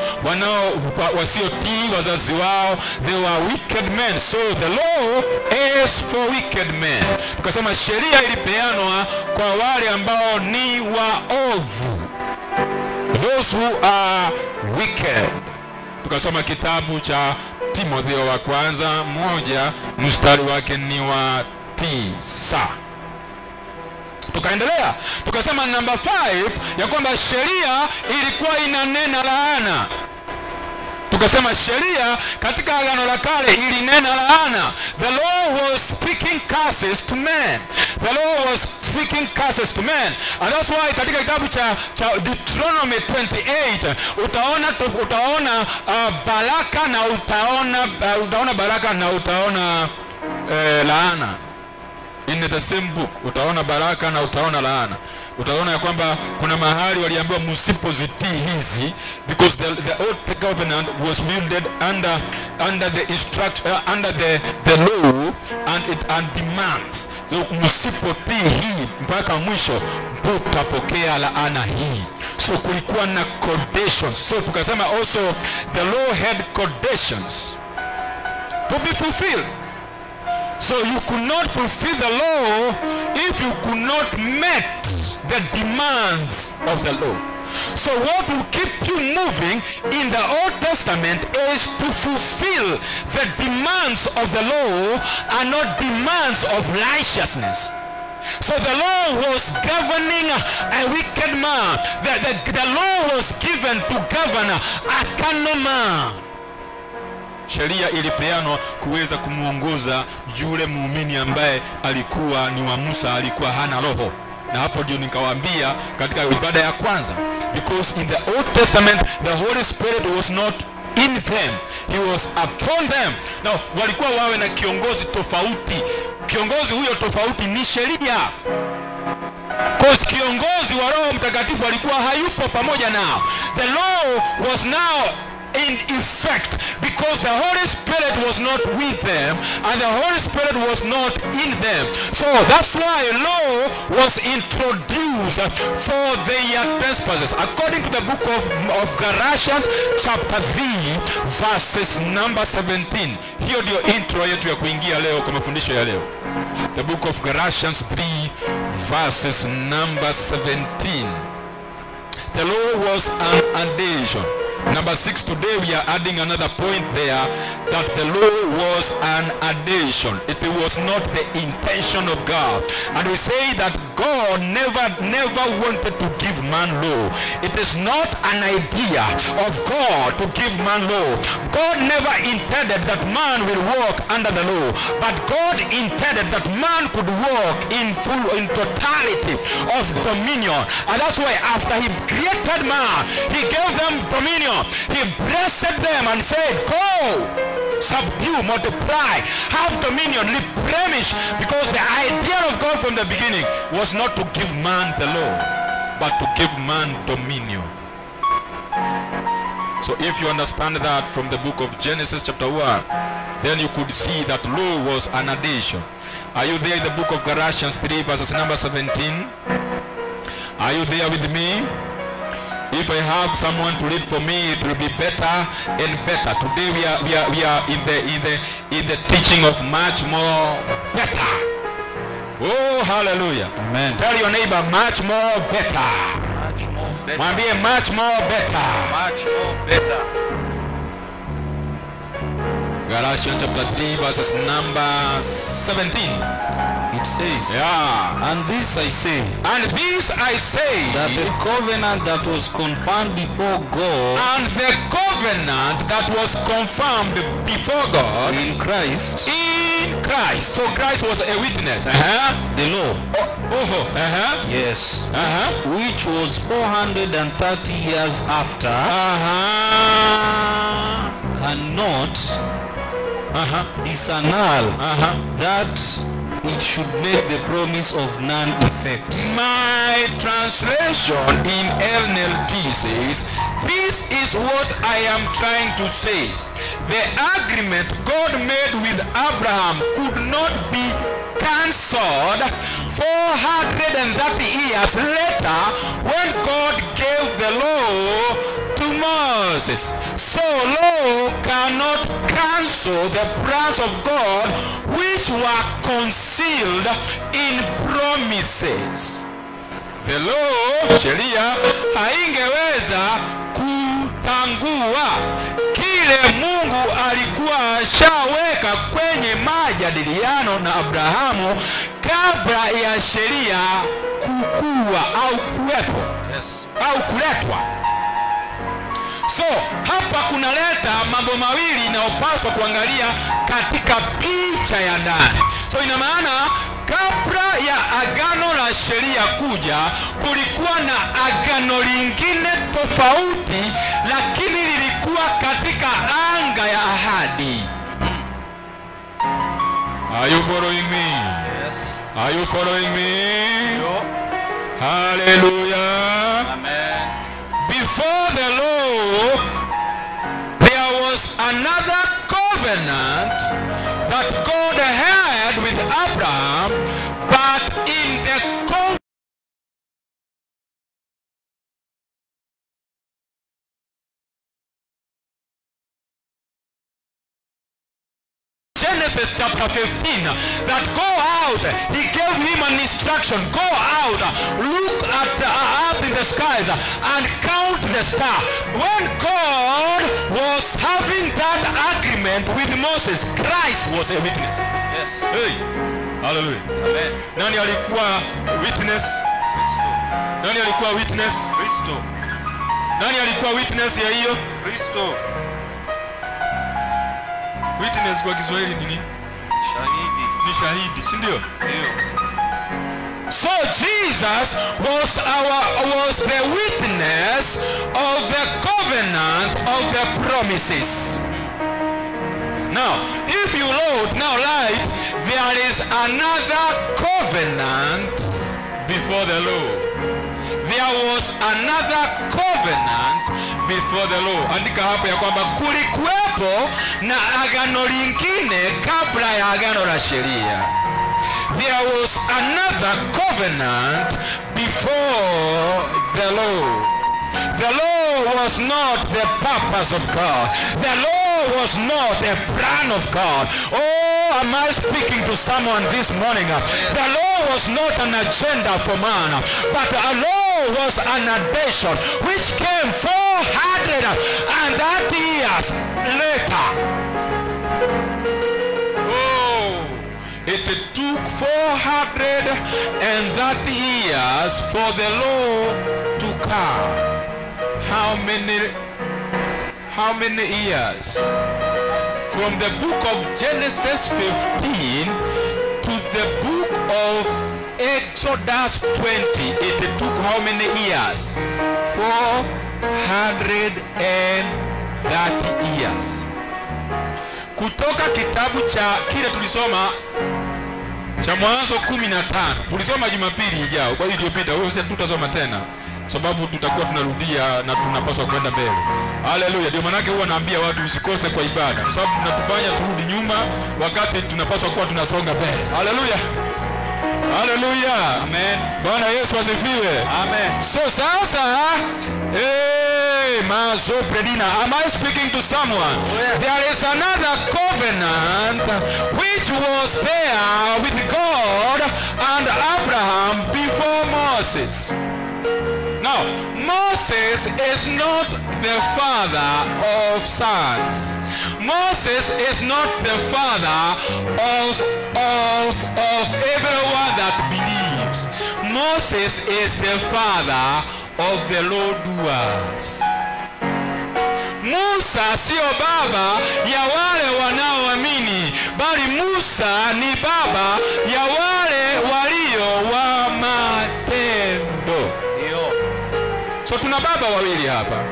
wasiotii wazazi wao, they were wicked men. So the law is for wicked men. Tukasema sheria ilipeanwa kwa wale ambao ni waovu, those who are wicked. Tukasoma kitabu cha Timotheo wa kwanza 1 mstari wake ni wa 9. Tukaendelea tukasema number 5 ya kwamba sheria ilikuwa inanena laana. Tukasema sheria katika Agano la Kale ilinena laana. The law was speaking curses to men. The law was speaking curses to men. And that's why katika kitabu cha Deuteronomy 28 utaona baraka na utaona baraka na utaona laana. In the same book utaona baraka na utaona laana. Utaona ya kwamba kuna mahali waliambiwa msipozitii hizi, because the old covenant was wielded under the instruction under the law and demands. So msipotii hii mpaka mwisho mtapokea laana hii. So kulikuwa na conditions. So tukasema also the law had conditions to be fulfilled. So you could not fulfill the law if you could not meet the demands of the law. So what will keep you moving in the Old Testament is to fulfill the demands of the law and not demands of righteousness. So the law was governing a wicked man. The law was given to govern a carnal man. Sheria ilipeanwa kuweza kumuongoza yule muumini ambaye alikuwa ni wa Musa, alikuwa hana roho. Na hapo ndio nikawaambia katika ibada ya kwanza, because in the Old Testament the Holy Spirit was not in them, he was upon them. Now walikuwa wawe na kiongozi tofauti. Kiongozi huyo tofauti ni sheria. Because kiongozi wa Roho Mtakatifu alikuwa hayupo pamoja nao. The law was now in effect because the Holy Spirit was not with them and the Holy Spirit was not in them. So that's why law was introduced for their trespasses. According to the book of Galatians chapter 3 verses number 17. Hiyo ndio intro yetu ya kuingia leo kwa mafundisho ya leo. The book of Galatians 3 verses number 17. The law was an addition. Number 6, today we are adding another point there, that the law was an addition. It was not the intention of God. And we say that God never wanted to give man law. It is not an idea of God to give man law. God never intended that man will walk under the law, but God intended that man could walk in totality of dominion. And that's why after he created man, he gave them dominion. He blessed them and said, go, subdue, multiply, have dominion, replenish, because the idea of God from the beginning was not to give man the law, but to give man dominion. So if you understand that from the book of Genesis chapter 1, then you could see that law was an addition. Are you there in the book of Galatians 3 verses number 17? Are you there with me? If I have someone to read for me, it will be better and better. Today we are in the teaching of much more better. Oh, hallelujah. Amen. Tell your neighbor, much more better. Much more better. Mwambie much more better. Much more better. Galatians chapter 3 verses number 17. It says, yeah. and this I say, that the covenant that was confirmed before God, and the covenant that was confirmed before God in Christ, so Christ was a witness. The law, yes, which was 430 years after, cannot disannul that it should make the promise of none effect. My translation in NLT says, this is what I am trying to say. The agreement God made with Abraham could not be cancelled 430 years later when God gave the law to Moses. So law cannot cancel the plans of God which were concealed in promises. The law, sheria, haingeweza kutangua kile Mungu alikuwa ashaweka kwenye majadiliano na Abrahamu kabla ya sheria kukua au kuwepo, au kuletwa. So hapa kunaleta mambo mawili inayopaswa kuangalia katika picha ya ndani. So ina maana kabla ya agano la sheria kuja, kulikuwa na agano lingine tofauti, lakini lilikuwa katika anga ya ahadi. Are you following me? Yes. Are you following me? Yo. Hallelujah. Amen. Before the law, there was another covenant that God had with Abraham, but in the Genesis chapter 15, that go out, he gave him an instruction, go out, look at up in the skies and count the star. When God was having that agreement with Moses, Christ was a witness. Yes. Hey, hallelujah. Amen. Nani alikuwa witness? Kristo. Nani alikuwa witness? Kristo. Nani alikuwa witness ya hiyo? Kristo. Witness kwa Kiswahili ni nini? Shahidi. Ni shahidi, si ndio? Ndio. So Jesus was the witness of the covenant of the promises. Now, if you load now light, there is another covenant before the law. There was another covenant before the law. Andika hapo ya kwamba kulikuwepo na agano lingine kabla ya agano la sheria. There was another covenant before the law. The law was not the purpose of God. The law was not a plan of God. Oh, am I speaking to someone this morning? The law was not an agenda for man, but a law was an addition which came 430 years later. Oh, it took 430 years for the law to come. How many years? From the book of Genesis 15 to the book of Exodus 20, it took how many years? 430 years. Kutoka kitabu cha kile tulisoma cha Mwanzo 15, tulisoma Jumapili ijao, kwa hiyo iliyopita, wewe sasa tutasoma tena sababu tutakuwa tunarudia na tunapaswa kwenda mbele. Haleluya. Ndio maana huwa naambia watu usikose kwa ibada, kwa sababu tunatufanya turudi nyuma wakati tunapaswa kuwa tunasonga mbele. Haleluya. Haleluya. Amen. Bwana Yesu asifiwe. Amen. So sasa mazo predina, am I speaking to someone? There is another covenant which was there with God and Abraham before Moses. Now, Moses is not the father of sons. Moses is not the father of everyone that believes. Moses is the father of the lawdoers. Musa sio baba ya wale wanaoamini, bali Musa ni baba ya wale walio wa matendo. So tuna baba wawili hapa.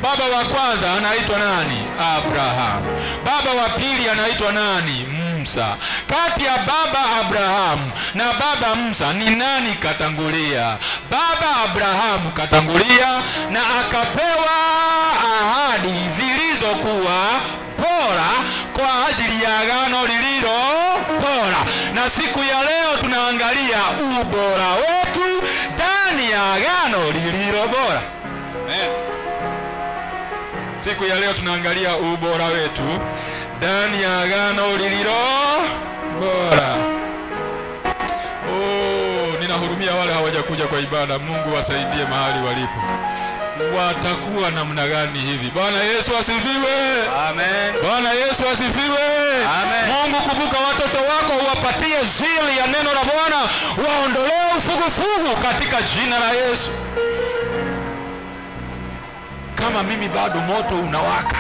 Baba wa kwanza anaitwa nani? Abraham. Baba wa pili anaitwa nani? Musa. Kati ya baba Abraham na baba Musa ni nani katangulia? Baba Abraham katangulia na akapewa ahadi zilizokuwa bora kwa ajili ya agano lililo bora. Na siku ya leo tunaangalia ubora wetu ndani ya agano lililo bora. Amen. Siku ya leo tunaangalia ubora wetu ndani ya agano lililo bora. Oh, ninahurumia wale hawajakuja kwa ibada. Mungu wasaidie mahali walipo. Watakuwa namna gani hivi? Bwana Yesu asifiwe. Amen. Bwana Yesu asifiwe. Amen. Mungu, kumbuka watoto wako, uwapatie zili ya neno la Bwana, waondolee ufugufugu katika jina la Yesu. kama mimi bado moto unawaka,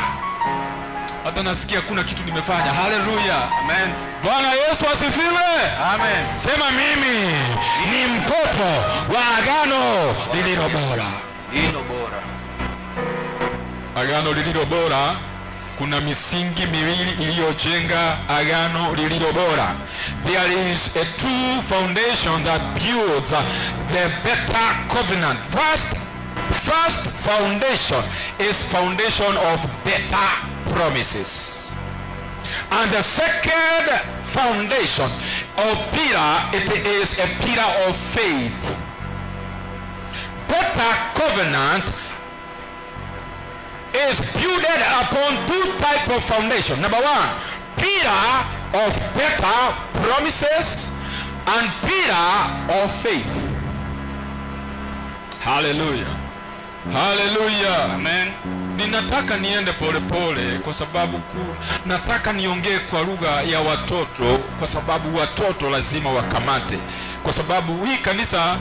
hata nasikia kuna kitu nimefanya. Haleluya, amen. Bwana Yesu asifiwe, amen. Sema mimi ni mtoto wa agano lililo bora. Hilo bora. Agano lililo bora, kuna misingi miwili iliyojenga agano lililo bora. There is a true foundation that builds the better covenant. First foundation is foundation of better promises. And the second foundation or pillar, it is a pillar of faith. Better covenant is built upon two types of foundation. Number one, pillar of better promises and pillar of faith. Hallelujah. Hallelujah. Amen. Ninataka niende pole kwa sababu nataka niongee kwa lugha ya watoto, kwa sababu watoto lazima wakamate. Kwa sababu hii kanisa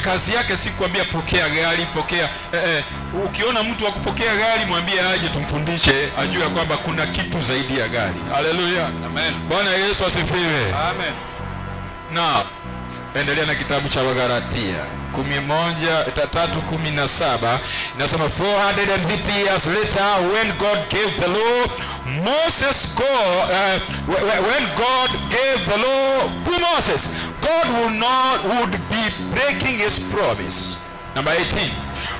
kazi yake si kuambia pokea gari, pokea ukiona mtu wa kupokea gari mwambie aje tumfundishe ajue kwamba kuna kitu zaidi ya gari. Haleluya. Amen. Bwana Yesu asifiwe. Amen. Na endelea na kitabu cha Wagalatia 11:3-17 inasema 450 years later when God gave the law, when God gave the law to Moses, God would be breaking his promise. Number 18.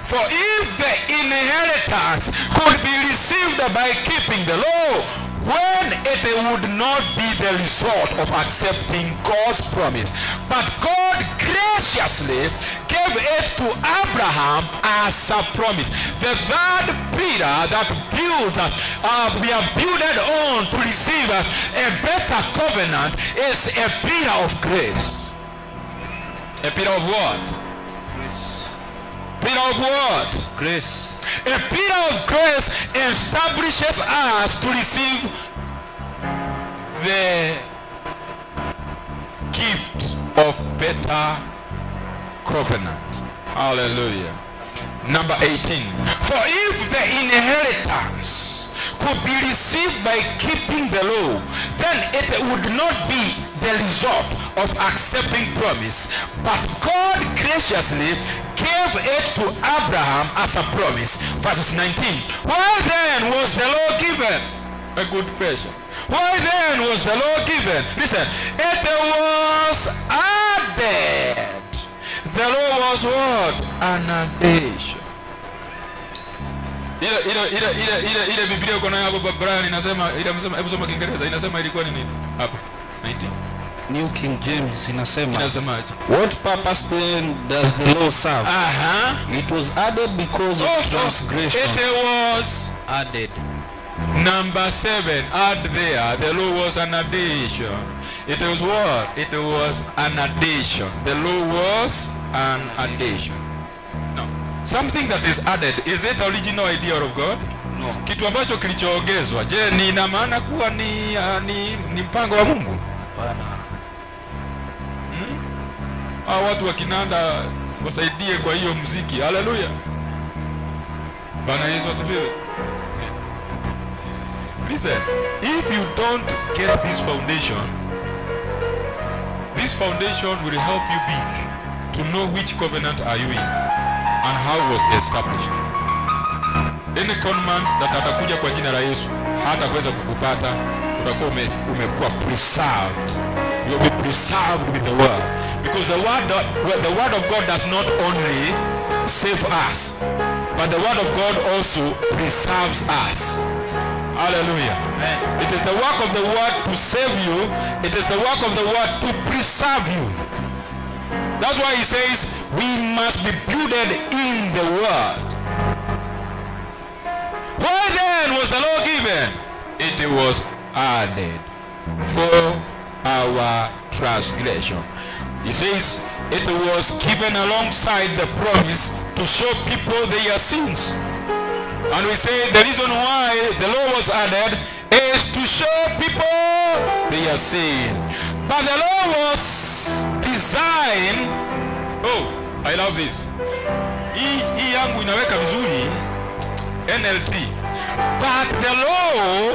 For if the inheritance could be received by keeping the law, when it would not be the result of accepting God's promise, but God graciously gave it to Abraham as a promise. The third pillar that we are built on to receive a better covenant is a pillar of grace. A pillar of what? Pillar of what? Grace. A pillar of grace establishes us to receive the gift of better covenant. Hallelujah. Number 18. For if the inheritance could be received by keeping the law, then it would not be the result of accepting promise, but God graciously gave it to Abraham as a promise. Verses 19. Why then was the law given? A good question. Why then was the law given? Listen, it was added. The law was what? An addition. Ile Biblia uko nayo hapo Brian inasema, hebu soma Kiingereza, inasema ilikuwa ni nini? Hapo 19. New King James inasema, inasemaje? What purpose then does the law serve? It was added because of transgression. It was added. Number 7, add there. The law was an addition. It was what? It was an addition. The law was an addition. No. Something that is added, is it the original idea of God? No. Kitu ambacho kilichoongezwa, je, ni ina maana kuwa ni mpango wa Mungu? Bwana. Watu wa Kinanda wasaidie kwa hiyo muziki. Haleluya. Bwana Yesu asifiwe. Listen, if you don't get this foundation will help you big to know which covenant are you in and how was established. Any conman that atakuja kwa jina la Yesu hatakuweza kukupata, utakuwa umekuwa preserved. You'll be preserved with the word, because the word of God does not only save us, but the word of God also preserves us. Hallelujah. Amen. It is the work of the word to save you. It is the work of the word to preserve you. That's why he says we must be built in the word. Why then was the law given? It was added for our transgression. He says it was given alongside the promise to show people their sins. And we say the reason why the law was added is to show people their sin. But the law was designed. Oh, I love this. Hii yangu inaweka vizuri. NLT. But the law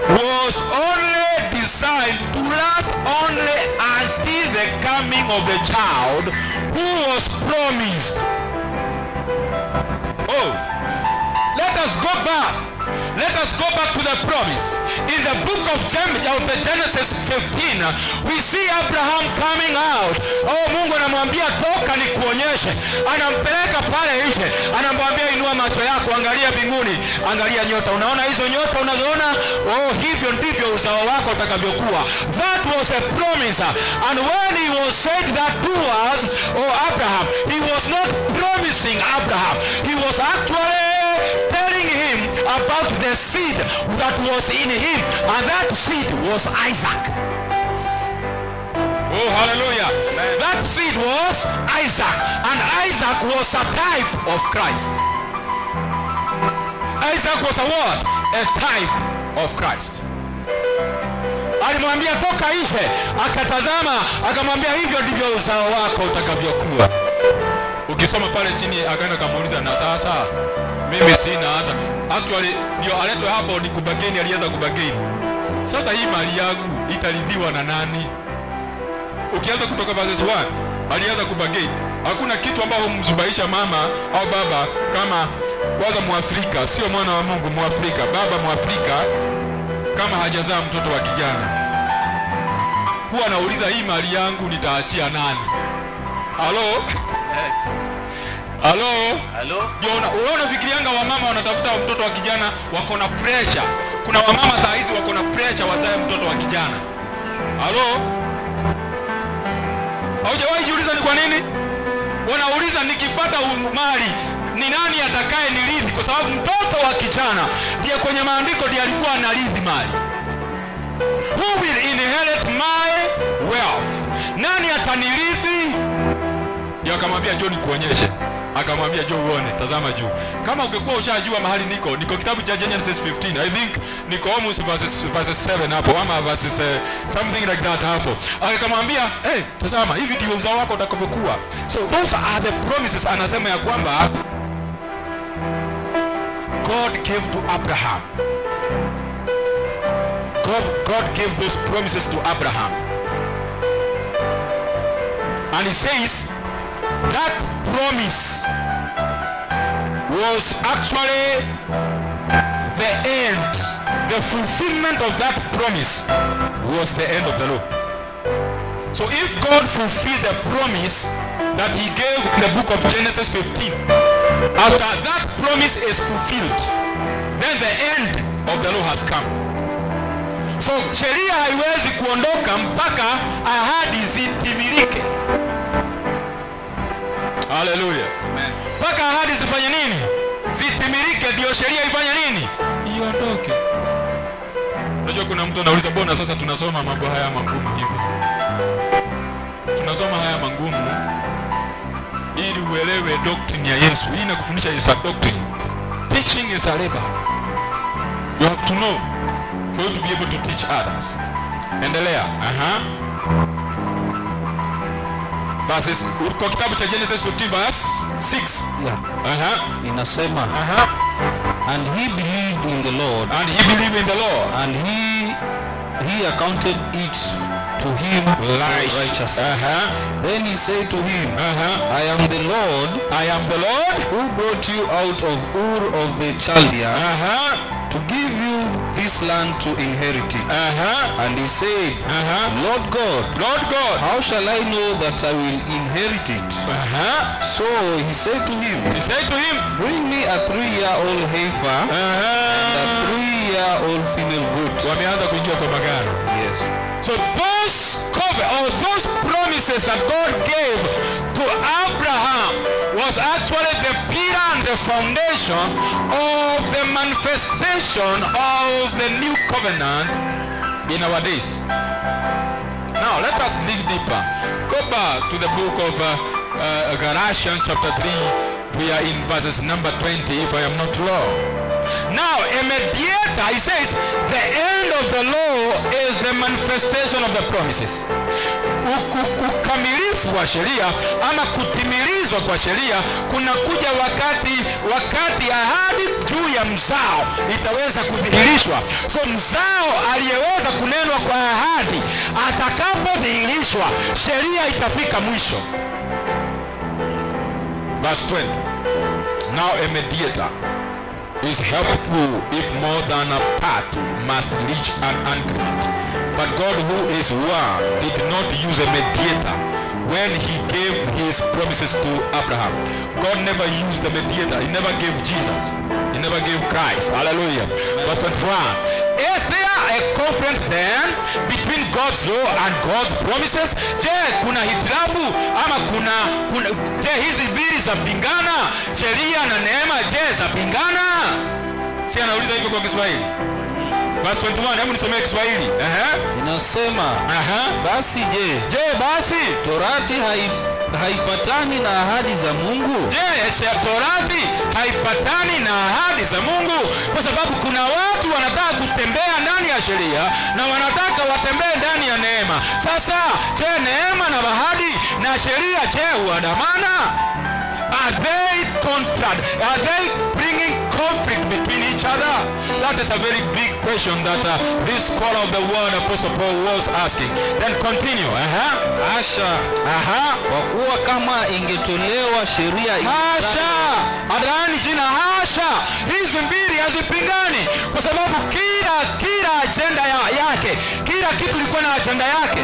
was only designed to last only until the coming of the child who was promised. Oh, let us go back. Let us go back to the promise. In the book of Genesis 15, we see Abraham coming out. Oh, Mungu anamwambia toka nikuonyeshe. Anampeleka pale nje. Anamwambia inua macho yako, angalia mbinguni, angalia nyota. Unaona hizo nyota unazoona? Oh, hivyo ndivyo uzao wako utakavyokuwa. That was a promise. And when he was said that to us, oh Abraham, he was not promising Abraham. He was actually telling him about the seed that was in him, and that seed was Isaac. Oh, hallelujah. That seed was Isaac, and Isaac was a type of Christ. Isaac was a what? A type of Christ. Alimwambia toka nje, akatazama, akamwambia hivyo ndivyo uzao wako utakavyokuwa. Ukisoma pale chini akaenda kumuuliza, na sasa mimi sina hata. Actually ndio aletwe hapo ni kubageni, alianza kubageni. Sasa hii mali yangu itaridhiwa na nani? Ukianza kutoka verse 1, alianza kubageni. Hakuna kitu ambao humzubaisha mama au baba kama kwanza Muafrika, sio mwana wa Mungu, Muafrika, baba Muafrika kama hajazaa mtoto wa kijana. Huwa anauliza hii mali yangu nitaachia nani? Halo? Halo? Halo? Unaona fikirianga wamama wanatafuta mtoto wa kijana wako na pressure. Kuna wamama saa hizi wako na pressure wazae mtoto wa kijana. Halo? Haujawahi jiuliza ni kwa nini? Wanauliza nikipata mali ni nani atakaye nirithi, kwa sababu mtoto wa kijana ndiye kwenye maandiko ndiye alikuwa anarithi mali. Who will inherit my wealth? Nani atanirithi? Ndio akamwambia John kuonyeshe. Akamwambia John uone, tazama juu. Kama ungekuwa ushajua mahali niko kitabu cha Genesis 15. I think niko almost verses 7 hapo ama verses something like that hapo. Akamwambia, "Hey, tazama hivi ndio uzao wako utakavyokuwa." So those are the promises. Anasema ya kwamba God gave to Abraham. God gave those promises to Abraham. And he says that promise was actually the end. The fulfillment of that promise was the end of the law. So if God fulfilled the promise that he gave in the book of Genesis 15, after that promise is fulfilled, then the end of the law has come. So sheria haiwezi kuondoka mpaka ahadi zitimilike. Hallelujah. Amen. Mpaka ahadi zifanye nini? Zitimilike ndio sheria ifanye nini? Iondoke. Unajua kuna mtu anauliza mbona sasa tunasoma mambo haya magumu hivi? Tunasoma haya magumu ili uelewe doctrine ya Yesu. Hii inakufundisha is a doctrine. Teaching is a labor. You have to know for you to be able to teach others. Endelea. Verses, uko kitabu cha Genesis 15 verse 6. Yeah. Inasema. And he believed in the Lord. And he believed in the Lord. And he accounted it to him righteousness. Then he said to him, I am the Lord who brought you out of Ur of the Chaldeans to give you this land to inherit it. And he said, Lord God, how shall I know that I will inherit it? So he said to him, bring me a 3-year-old heifer and a 3-year-old female goat. Yes. So those promises that God gave to Abraham was actually the pillar and the foundation of the manifestation of the new covenant in our days. Now let us dig deeper. Go back to the book of Galatians chapter 3. We are in verses number 20 if I am not wrong. Now a mediator, he says, the end of the law is the manifestation of the promises. ukamilifu wa sheria ama kutimilizwa kwa sheria kunakuja wakati ahadi juu ya mzao itaweza kudhihirishwa. So mzao aliyeweza kunenwa kwa ahadi atakapodhihirishwa, sheria itafika mwisho. Verse 20. Now a mediator is helpful if more than a part must reach an agreement. But God, who is one, did not use a mediator when he gave his promises to Abraham. God never used a mediator. He never gave Jesus. He never gave Christ. Hallelujah. Verse 21. Is there a conflict then between God's law and God's promises? Je, kuna hitilafu ama je, hizi mbili za pingana? Sheria na neema, je, za pingana? Si anauliza hivyo kwa Kiswahili. Verse 21, hebu nisomee Kiswahili. Inasema, basi je basi Torati haipatani na ahadi za Mungu? Je, Torati haipatani na ahadi za Mungu? Kwa sababu kuna watu wanataka kutembea ndani ya sheria na wanataka watembee ndani ya neema. Sasa, je, neema na ahadi na sheria huandamana? Are they contract? Are they bringing conflict between each other? That is a very big question that this scholar of the word Apostle Paul was asking. Then continue. Hasha. Kwa kuwa kama ingetolewa sheria hasha. Adani jina hasha. Hizi mbili hazipingani kwa sababu kila agenda yake, kila kitu liko na agenda yake.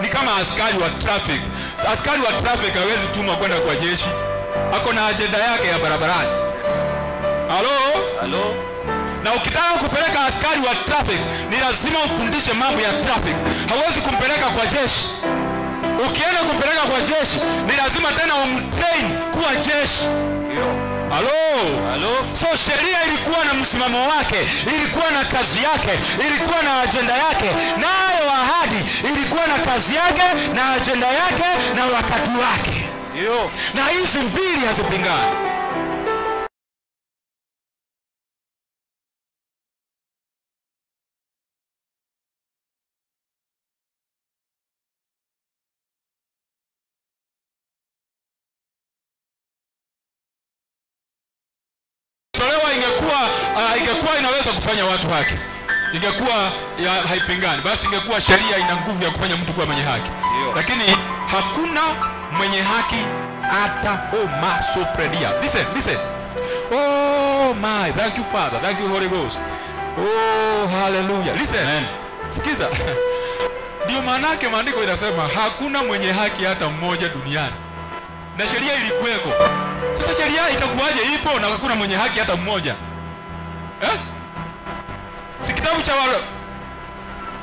Ni kama askari wa traffic. Askari wa traffic hawezi tumwa kwenda kwa jeshi. Ako na agenda yake ya barabarani. Halo? Na ukitaka kupeleka askari wa traffic, ni lazima ufundishe mambo ya traffic. Hawezi kumpeleka kwa jeshi. Ukienda kumpeleka kwa jeshi, ni lazima tena umtrain kuwa jeshi. Halo? So sheria ilikuwa na msimamo wake, ilikuwa na kazi yake, ilikuwa na agenda yake. Nayo ahadi ilikuwa na kazi yake na agenda yake na wakati wake. Na hizi mbili hazipingani. Ingekuwa inaweza kufanya watu haki, ingekuwa haipingani, basi ingekuwa sheria ina nguvu ya kufanya mtu kuwa mwenye haki. Lakini hakuna mwenye haki hata sopredia. Listen. Oh my, thank you Father, thank you Holy Ghost. Oh hallelujah. Listen. Sikiza. Ndio maana yake maandiko inasema hakuna mwenye haki hata mmoja duniani. Na sheria ilikuweko. Sasa sheria itakuwaje ipo na hakuna mwenye haki hata mmoja? Si kitabu cha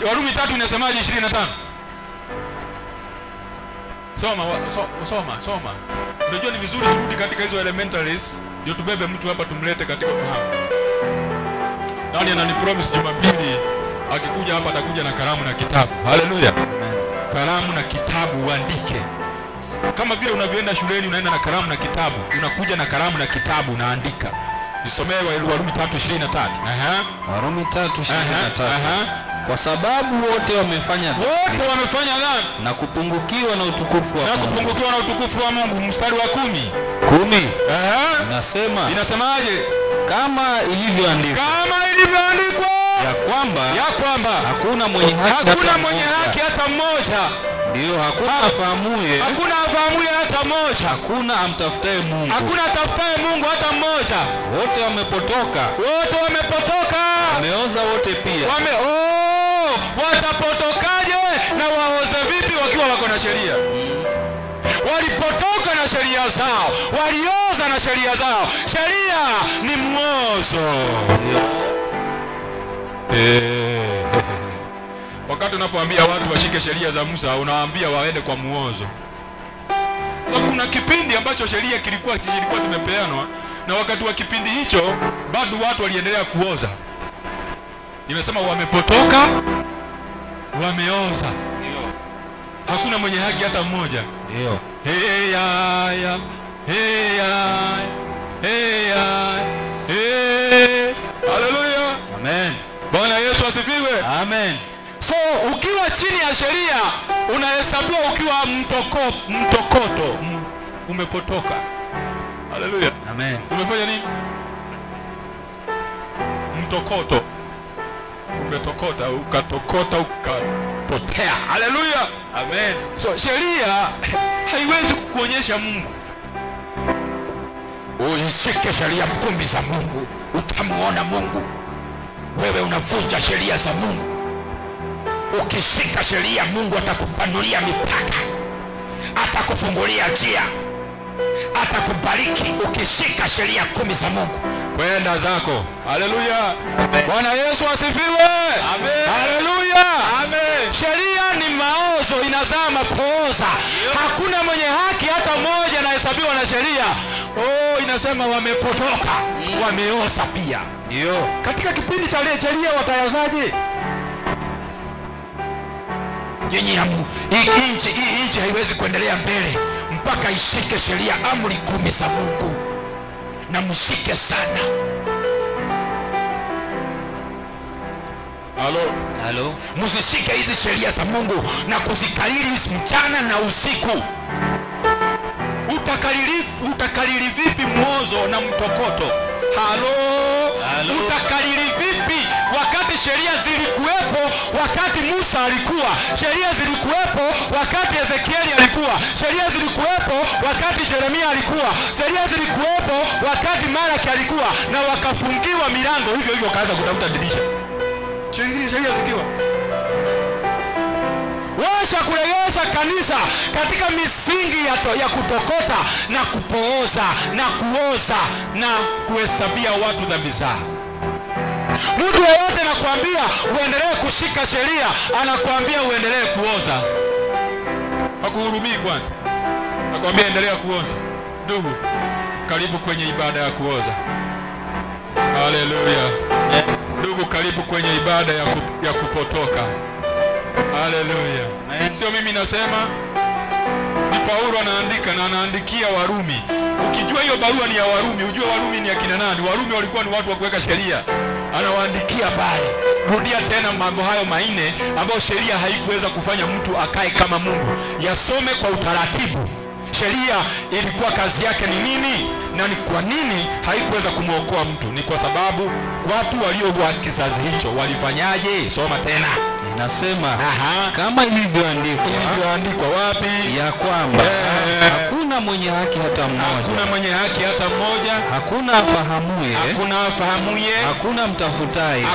Warumi 3 inasemaje 25? Soma. Unajua ni vizuri turudi katika hizo elementaries ndio tubebe mtu hapa tumlete katika fahamu. Nani ananipromise Jumapili akikuja hapa atakuja na kalamu na kitabu. Haleluya. Kalamu na kitabu uandike. Kama vile unavyoenda shuleni unaenda na kalamu na kitabu, unakuja na kalamu na kitabu unaandika. Nisomee Warumi 3:23. Warumi 3:23. Kwa sababu wote wamefanya dhambi na kupungukiwa na utukufu wa Mungu. Mstari wa 10. Inasemaje? Kama ilivyoandikwa ya kwamba hakuna mwenye haki hata mmoja. Ndio, hakuna afahamuye hata mmoja. Hakuna amtafutaye Mungu. Hakuna atafutaye Mungu hata mmoja. Wote wamepotoka. Wameoza wote pia. Watapotokaje na waoze vipi wakiwa wako na sheria? Walipotoka na sheria zao, walioza na sheria zao. Sheria ni mwozo. Wakati unapoambia watu washike sheria za Musa, unawaambia waende kwa muozo. So kuna kipindi ambacho sheria kilikuwa zimepeanwa, na wakati wa kipindi hicho bado watu waliendelea kuoza. Nimesema wamepotoka, wameoza. Hakuna mwenye haki hata mmoja. Ndio. Haleluya. Amen. Bwana Yesu asifiwe. Amen. So ukiwa chini ya sheria unahesabiwa ukiwa mtokoto, umepotoka. Haleluya. Amen. Umefanya nini? Mtokoto. Umetokota, ukatokota, ukapotea. Haleluya. Amen. So sheria haiwezi kukuonyesha Mungu. Usishike sheria mkumbi za Mungu, utamuona Mungu. Wewe unavunja sheria za Mungu. Ukishika sheria, Mungu atakupanulia mipaka, atakufungulia njia, atakubariki ukishika sheria 10 za Mungu. Kwenda zako. Haleluya. Bwana Yesu asifiwe. Amen. Haleluya. Amen. Sheria ni maozo, inazaa mapooza. Hakuna mwenye haki hata mmoja anahesabiwa na sheria. Inasema wamepotoka, wameoza pia. Ndio. Katika kipindi cha sheria watayazaje? Hii nchi haiwezi kuendelea mbele mpaka ishike sheria, amri 10 za Mungu, na mshike sana. Halo. Msishike hizi sheria za Mungu na kuzikariri mchana na usiku. Utakariri vipi mwozo na mtokoto? Halo. Utakariri vipi wakati sheria zilikuwepo wakati Musa alikuwa, sheria zilikuwepo wakati Ezekieli alikuwa, sheria zilikuwepo wakati Yeremia alikuwa, sheria zilikuwepo wakati Malaki alikuwa, na wakafungiwa milango hivyo hivyo kaanza kutafuta dirisha. Sheria zikiwa washa kurejesha kanisa katika misingi ya kutokota na kupooza na kuoza na kuhesabia watu dhambi zao. Mtu yeyote anakuambia uendelee kushika sheria, anakuambia uendelee kuoza. Hakuhurumii kwanza. Anakuambia endelea kuoza. Ndugu, karibu kwenye ibada ya kuoza. Haleluya. Ndugu, karibu kwenye ibada ya kupotoka. Haleluya. Sio mimi nasema, ni Paulo anaandika na anaandikia Warumi. Ukijua hiyo barua ni ya Warumi, ujue Warumi ni akina nani. Warumi walikuwa ni watu wa kuweka sheria. Anawaandikia pale. Rudia tena mambo hayo 4 ambayo sheria haikuweza kufanya mtu akae kama Mungu. Yasome kwa utaratibu. Sheria ilikuwa kazi yake ni nini na ni kwa nini haikuweza kumuokoa mtu? Ni kwa sababu watu waliokuwa kizazi hicho walifanyaje? Soma tena. Inasema kama ilivyoandikwa wapi? Ya kwamba hakuna mwenye haki hata mmoja. Hakuna mwenye haki hata mmoja. Hakuna afahamuye. Hakuna mtafutaye.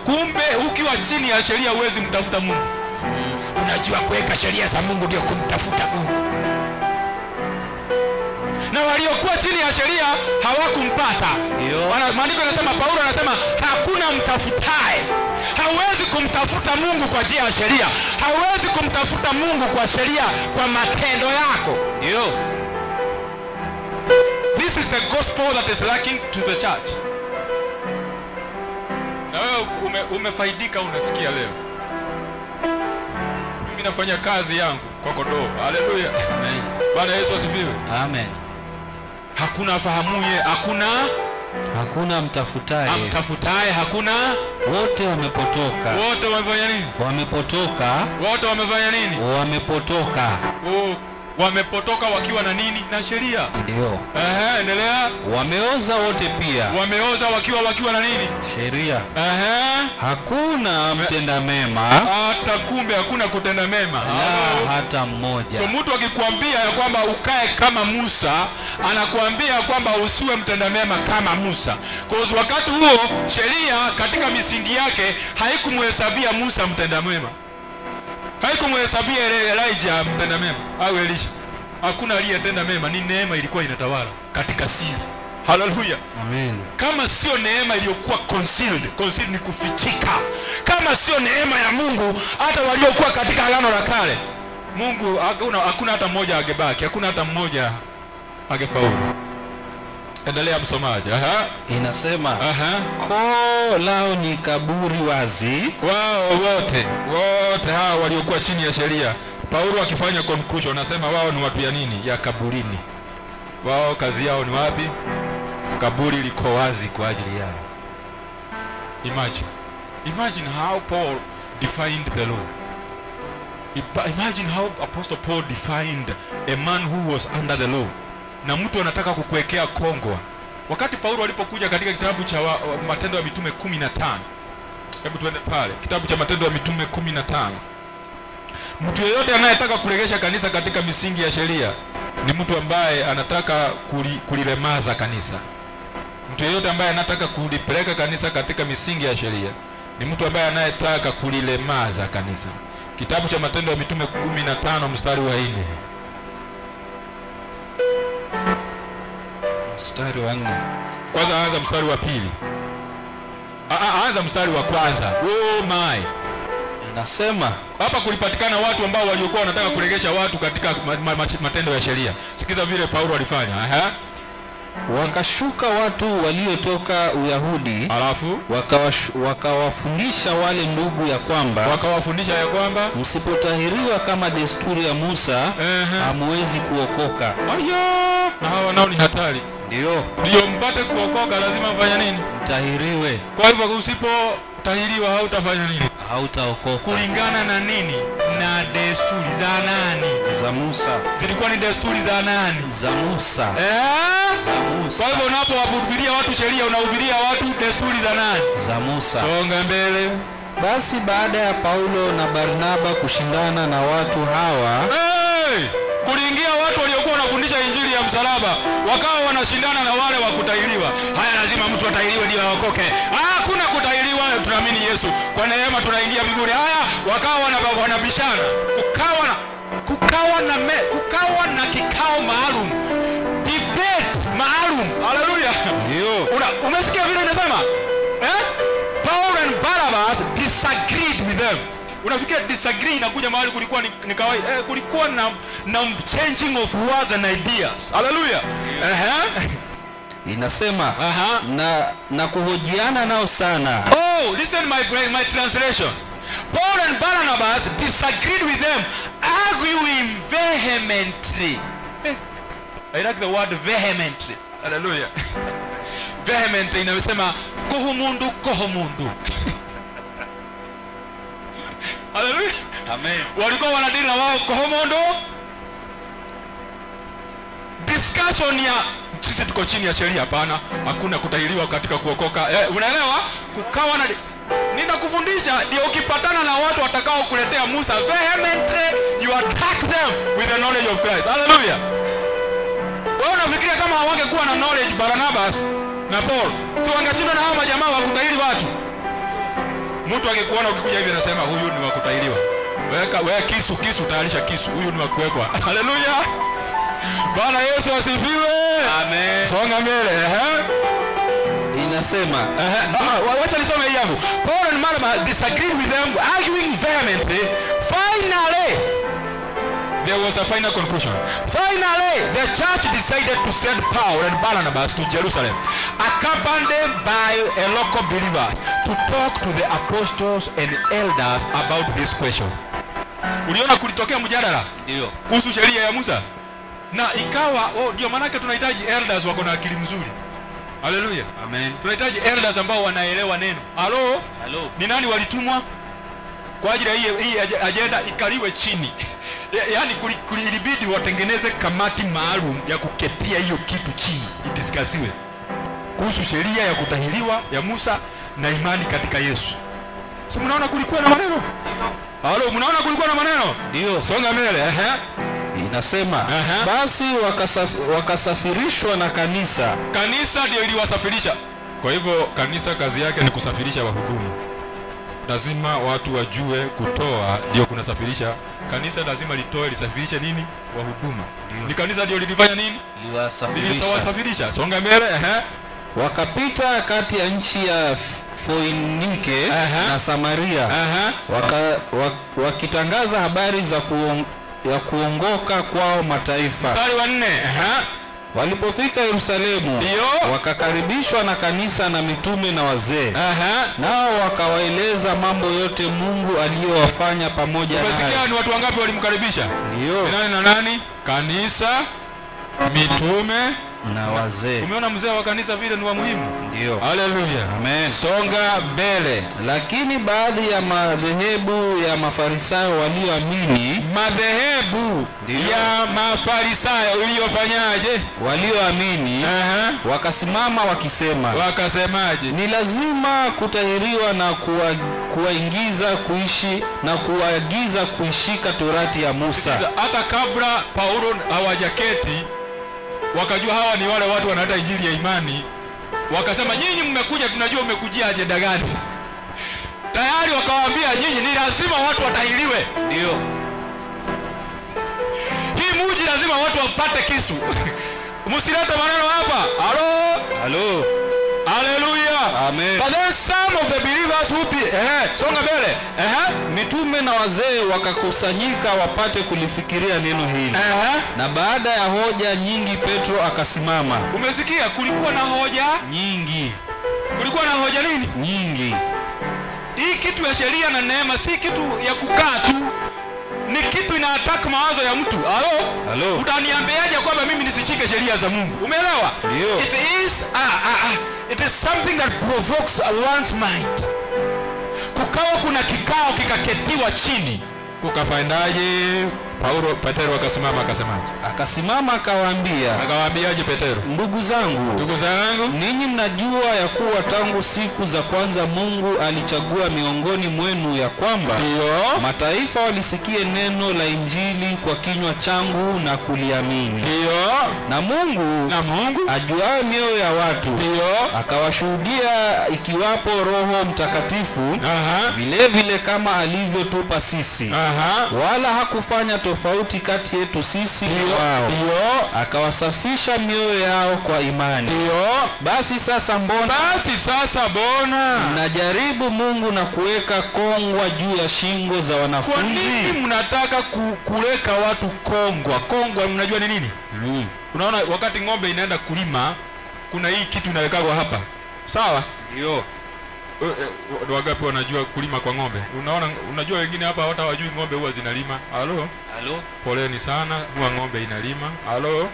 Kumbe ukiwa chini ya sheria huwezi mtafuta Mungu. Unajua kuweka sheria za Mungu ndio kumtafuta Mungu. Na waliokuwa chini ya sheria hawakumpata. Maandiko yanasema, Paulo anasema hakuna mtafutaye. Hauwezi kumtafuta Mungu kwa njia ya sheria. Hauwezi kumtafuta Mungu kwa sheria, kwa matendo yako. Ndio. This is the gospel that is lacking to the church. Na wewe umefaidika, unasikia leo. Mimi nafanya kazi yangu kwa kodoo. Haleluya. Amen. Bwana Yesu asifiwe. Amen. Hakuna afahamuye, hakuna mtafutaye. Hakuna. Wote wamepotoka. Wote wamefanya nini? Wamepotoka. Wote wamefanya nini? Wamepotoka. Wamepotoka wakiwa na nini? Na sheria. Ndio. Endelea. Wameoza wote pia. Wameoza wakiwa na nini? Sheria. Hakuna mtenda mema. Hata kumbe hakuna kutenda mema. Hata mmoja. So mtu akikwambia ya kwamba ukae kama Musa, anakuambia kwamba usiwe mtenda mema kama Musa. Kwa sababu wakati huo sheria katika misingi yake haikumhesabia Musa mtenda mema. Haikumhesabia Elijah mtenda mema au Elisha. Hakuna aliyetenda mema, ni neema ilikuwa inatawala katika siri. Haleluya. Amen. Kama sio neema iliyokuwa concealed ni kufichika. Kama sio neema ya Mungu, hata waliokuwa katika agano la kale, Mungu hakuna hata mmoja angebaki, hakuna hata mmoja angefaulu. Endelea msomaji. Inasema koo lao ni kaburi wazi. Wao wote hao waliokuwa chini ya sheria. Paulo akifanya conclusion anasema wao ni watu ya nini? Ya kaburini. Wao kazi yao ni wapi? Kaburi liko wazi kwa ajili yao. Imagine how Paul defined the law. Imagine how Apostle Paul defined a man who was under the law. Na mtu anataka kukuwekea kongwa. Wakati Paulo alipokuja katika kitabu cha Matendo ya Mitume 15. Hebu tuende pale. Kitabu cha Matendo ya Mitume 15. Mtu yeyote anayetaka kuregesha kanisa katika misingi ya sheria ni mtu ambaye anataka kulilemaza kanisa. Mtu yeyote ambaye anataka kulipeleka kanisa katika misingi ya sheria ni mtu ambaye anayetaka kulilemaza kanisa. Kitabu cha Matendo ya Mitume 15 mstari wa 4. Mstari wa 4. Kwanza anza mstari wa 2. Anza mstari wa kwanza. Oh my. Inasema hapa kulipatikana watu ambao waliokuwa wanataka kuregesha watu katika matendo ya sheria. Sikiza vile Paulo alifanya. Wakashuka watu waliotoka Uyahudi, alafu wakawafundisha wale ndugu ya kwamba msipotahiriwa kama desturi ya Musa hamwezi kuokoka. Ayo, na hao nao ni hatari. Ndio mpate kuokoka lazima mfanye nini? Mtahiriwe. Kwa hivyo usipotahiriwa hautafanya nini? Hautaokoka. Kulingana na nini? Na desturi za nani? Za Musa. Zilikuwa ni desturi za nani? Za Musa. Za Musa. Kwa hivyo unapowahubiria watu sheria unahubiria watu desturi za nani? Za Musa. Songa mbele. Basi baada ya Paulo na Barnaba kushindana na watu hawa, kuliingia watu waliokuwa wanafundisha injili ya msalaba, wakawa wanashindana na wale wa kutahiriwa. Haya, lazima mtu atahiriwe ndio aokoke. Hakuna kutahiriwa, tunaamini Yesu. Kwa neema tunaingia mbinguni. Haya, wakawa wanabishana. Kukawa na kikao maalum. Debate maalum. Haleluya. Ndio. Umesikia vile inasema? Paul and Barnabas disagreed with them. Unafikia disagree inakuja mahali kulikuwa ni kawaida. Kulikuwa na changing of words and ideas. Hallelujah. Inasema na kuhojiana nao sana. Oh, listen my translation. Paul and Barnabas disagreed with them, arguing vehemently. I like the word vehemently. Hallelujah. Vehemently inasema kohomundu. Hallelujah. Amen. Walikuwa wanadili na wao kohomondo. Discussion ya sisi tuko chini ya sheria, hapana. Hakuna kutahiriwa katika kuokoka. Unaelewa? Kukawa na ninakufundisha ndio ukipatana na watu watakao kuletea Musa vehemently you attack them with the knowledge of Christ. Hallelujah. Wewe unafikiria kama hawangekuwa na knowledge Barnabas na Paul, si wangeshindwa na hao majamaa wa kutahiri watu? Mtu akikuona ukikuja hivi anasema huyu ni wa kutahiriwa. Wewe kisu tayarisha kisu. Huyu ni wa kuwekwa. Haleluya. Bwana Yesu asifiwe. Amen. Songa mbele. Inasema wacha nisome hii yangu. Paul and Barnabas disagreed with them, arguing vehemently. Finally there was a final conclusion. Finally, the church decided to send Paul and Barnabas to Jerusalem, accompanied by a local believers, to talk to the apostles and elders about this question. Uliona kulitokea mjadala? Ndio. Kuhusu sheria ya Musa. Na ikawa ndio maana yake tunahitaji elders wako na akili nzuri. Hallelujah. Amen. Tunahitaji elders ambao wanaelewa neno. Hello? Ni nani walitumwa? Kwa ajili ya hii agenda ikaliwe chini. Yaani ilibidi watengeneze kamati maalum ya kuketia hiyo kitu chini idiskasiwe kuhusu sheria ya kutahiriwa ya Musa na imani katika Yesu. Si mnaona kulikuwa na maneno? Halo, mnaona kulikuwa na maneno? Ndio. Songa mbele. Inasema basi wakasafirishwa na kanisa. Kanisa ndio iliwasafirisha. Kwa hivyo kanisa kazi yake ni kusafirisha wahudumu. Lazima watu wajue kutoa ndio kunasafirisha. Kanisa lazima lisafirishe nini? Wahuduma. Ni kanisa ndio lilifanya nini? Liwasafirisha. Songa mbele. Wakapita kati ya nchi ya Foinike na Samaria. Wakitangaza habari za kuongoka kwao mataifa. Mstari wa 4. Walipofika Yerusalemu, wakakaribishwa na kanisa na mitume na wazee. Nao wakawaeleza mambo yote Mungu aliyowafanya pamoja naye. Umesikia ni watu wangapi walimkaribisha? Ndio. Nani na nani? Kanisa, mitume na wazee. Umeona mzee wa kanisa vile ni wa muhimu? Ndio. Haleluya. Amen. Songa mbele. Lakini baadhi ya madhehebu ya Mafarisayo walioamini, Madhehebu ya Mafarisayo iliyofanyaje? Walioamini wakasimama wakisema. Wakasemaje? Ni lazima kutahiriwa na kuwaingiza kuishi na kuagiza kuishika torati ya Musa. Hata kabla Paulo hawajaketi wakajua hawa ni wale watu wanaita injili ya imani. Wakasema nyinyi mmekuja, tunajua mmekujia ajenda gani. Tayari wakawaambia nyinyi ni lazima watu watahiriwe. Ndio. Hii muji lazima watu wapate kisu. Msilete maneno hapa. Halo. Hallelujah. Amen. But then some of the believers who be songa mbele. Mitume na wazee wakakusanyika wapate kulifikiria neno hili. Na baada ya hoja nyingi Petro akasimama. Umesikia kulikuwa na hoja nyingi. Kulikuwa na hoja nini? Nyingi. Hii kitu ya sheria na neema si kitu ya kukaa tu. Ni kitu inaataka mawazo ya mtu. Halo. Utaniambiaje kwamba mimi nisishike sheria za Mungu? Umeelewa? Ndio. It is something that provokes one's mind. Kukawa kuna kikao kikaketiwa chini. Kukafandaje? Paulo Petero akasimama akasemaje? Akasimama akawaambia. Akawaambiaje Petero? Ndugu zangu, ninyi mnajua ya kuwa tangu siku za kwanza Mungu alichagua miongoni mwenu ya kwamba mataifa walisikie neno la injili kwa kinywa changu na kuliamini. Na Mungu ajuaye mioyo ya watu akawashuhudia, ikiwapo Roho Mtakatifu vile vile kama alivyotupa sisi. Wala hakufanya tofauti kati yetu sisi na wao. Akawasafisha mioyo yao kwa imani. Basi sasa mbona mnajaribu Mungu na kuweka kongwa juu ya shingo za wanafunzi? Kwa nini mnataka kuweka watu kongwa? Kongwa mnajua ni nini? Unaona wakati ng'ombe inaenda kulima kuna hii kitu inawekwa hapa. Sawa? Ndio. Wangapi wanajua kulima kwa ng'ombe? Unajua wengine hapa hata hawajui ng'ombe huwa zinalima. Halo? Poleni sana, huwa ng'ombe inalima. Halo?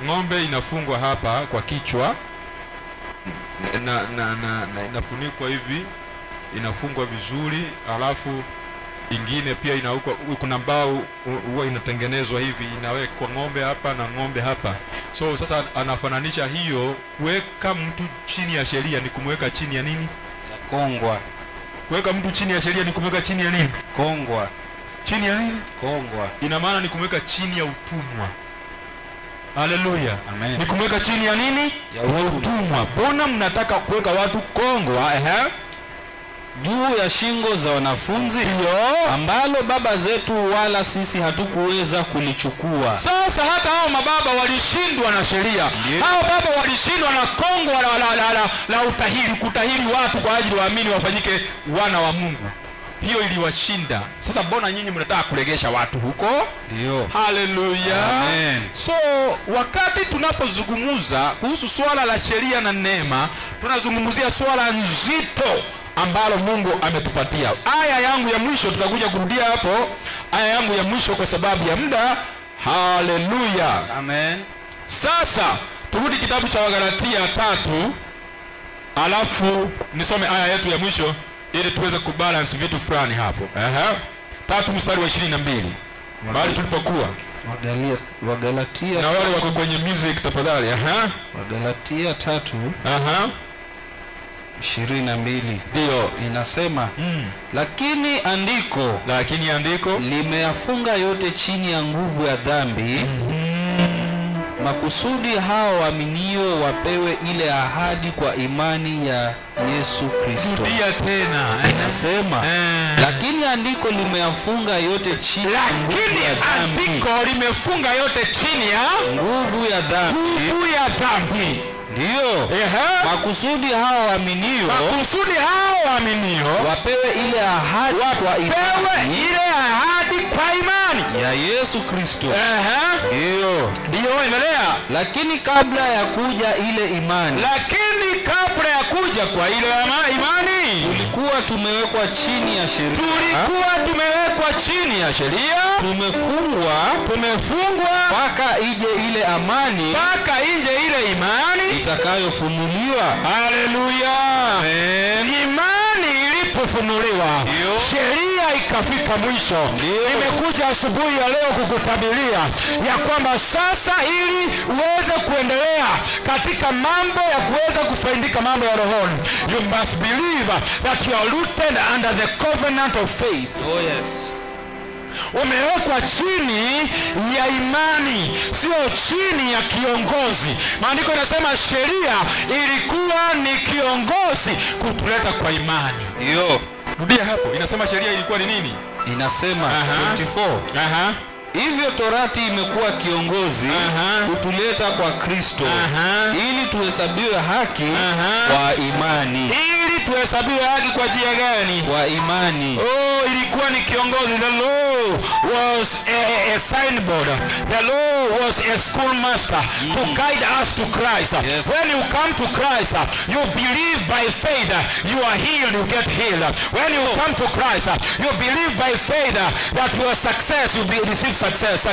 Ng'ombe inafungwa hapa kwa kichwa na inafunikwa hivi, inafungwa vizuri, alafu ingine pia kuna mbao huwa inatengenezwa hivi, inawekwa ng'ombe hapa na ng'ombe hapa. So sasa anafananisha hiyo, kuweka mtu chini ya sheria ni kumweka chini ya nini? Kongwa. Kuweka mtu chini ya sheria ni kumweka chini ya nini? Kongwa. Chini ya nini? Kongwa. Ina maana ni kumweka chini ya utumwa. Haleluya. Amen. Ni kumweka chini ya nini? Ya utumwa. Mbona mnataka kuweka watu kongwa juu ya shingo za wanafunzi ambalo baba zetu wala sisi hatukuweza kulichukua? Sasa hata hao mababa walishindwa na sheria. Hao baba walishindwa na kongwa la utahiri, kutahiri watu kwa ajili waamini wafanyike wana wa Mungu. Hiyo iliwashinda. Sasa mbona nyinyi mnataka kuregesha watu huko? Ndio. Haleluya. Amen. So wakati tunapozungumza kuhusu swala la sheria na neema, tunazungumzia swala nzito ambalo Mungu ametupatia. Aya yangu ya mwisho, tutakuja kurudia hapo aya yangu ya mwisho kwa sababu ya muda. Haleluya. Amen. Sasa turudi kitabu cha Wagalatia 3, alafu nisome aya yetu ya mwisho ili tuweze kubalance vitu fulani hapo. 3 mstari wa 22. Mahali tulipokuwa. Wagalatia. Na wale wako kwenye music tafadhali. Wagalatia 3. 22. Ndio inasema lakini andiko limeyafunga yote chini ya nguvu ya dhambi, makusudi hao waaminio wapewe ile ahadi kwa imani ya Yesu Kristo. Rudia tena. Inasema lakini andiko limeyafunga yote chini ya nguvu ya dhambi. Andiko limefunga yote chini ya nguvu ya dhambi. Nguvu ya dhambi. Ndio. Makusudi hao waaminio wapewe ile ahadi kwa imani. Ile ahadi kwa imani ya Yesu Kristo. Ndio, endelea. Lakini kabla ya kuja ile imani. Lakini kabla ya kuja tulikuja kwa ile imani. Tulikuwa tumewekwa chini ya sheria. Tulikuwa tumewekwa chini ya sheria. Tumefungwa mpaka ije ile amani, mpaka ije ile imani itakayofunuliwa. Haleluya. Imani ilipofunuliwa, sheria ikafika mwisho. Nimekuja asubuhi ya leo kukutabiria ya kwamba sasa ili uweze kuendelea katika mambo ya kuweza kufaidika mambo ya rohoni, you must believe that you are rooted under the covenant of faith. Oh yes. Umewekwa chini ya imani, sio chini ya kiongozi. Maandiko yanasema sheria ilikuwa ni kiongozi kutuleta kwa imani. Ndio. Rudia hapo. Inasema sheria ilikuwa ni nini? Inasema 24. Hivyo torati imekuwa kiongozi kutuleta kwa Kristo ili tuhesabiwe haki kwa imani. Ili tuhesabiwe haki kwa njia gani? Kwa imani. Oh, ilikuwa ni kiongozi. The law was a signboard. The law was a schoolmaster to guide us to Christ. Yes. When you come to Christ, you believe by faith, you are healed, you get healed. When you come to Christ, you believe by faith that you are success, you receive success.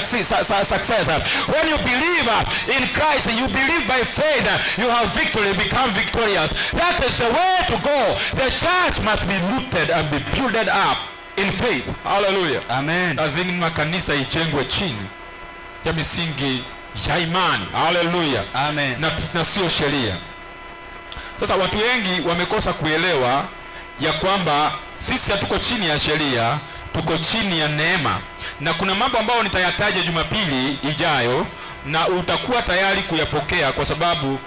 When you believe in Christ, you believe by faith, you have victory, become victorious. That is the way to go. The church must be rooted and be built up in faith. Hallelujah. Amen. Lazima makanisa ijengwe chini ya misingi ya imani. Hallelujah. Amen. Na sio sheria. Sasa watu wengi wamekosa kuelewa ya kwamba sisi hatuko chini ya sheria, tuko chini ya neema. Na kuna mambo ambayo nitayataja Jumapili ijayo na utakuwa tayari kuyapokea, kwa sababu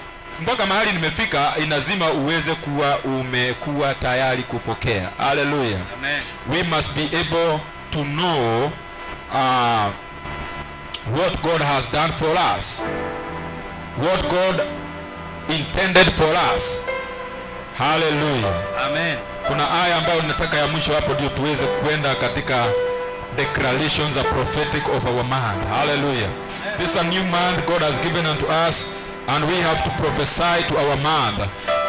mpaka mahali nimefika inazima uweze kuwa umekuwa tayari kupokea. Hallelujah. Amen. We must be able to know what God has done for us, what God intended for us. Hallelujah. Amen. Kuna aya ambayo nataka ya mwisho hapo ndio tuweze kwenda katika declarations are prophetic of our month. Hallelujah. This is a new month God has given unto us, and we have to prophesy to our month.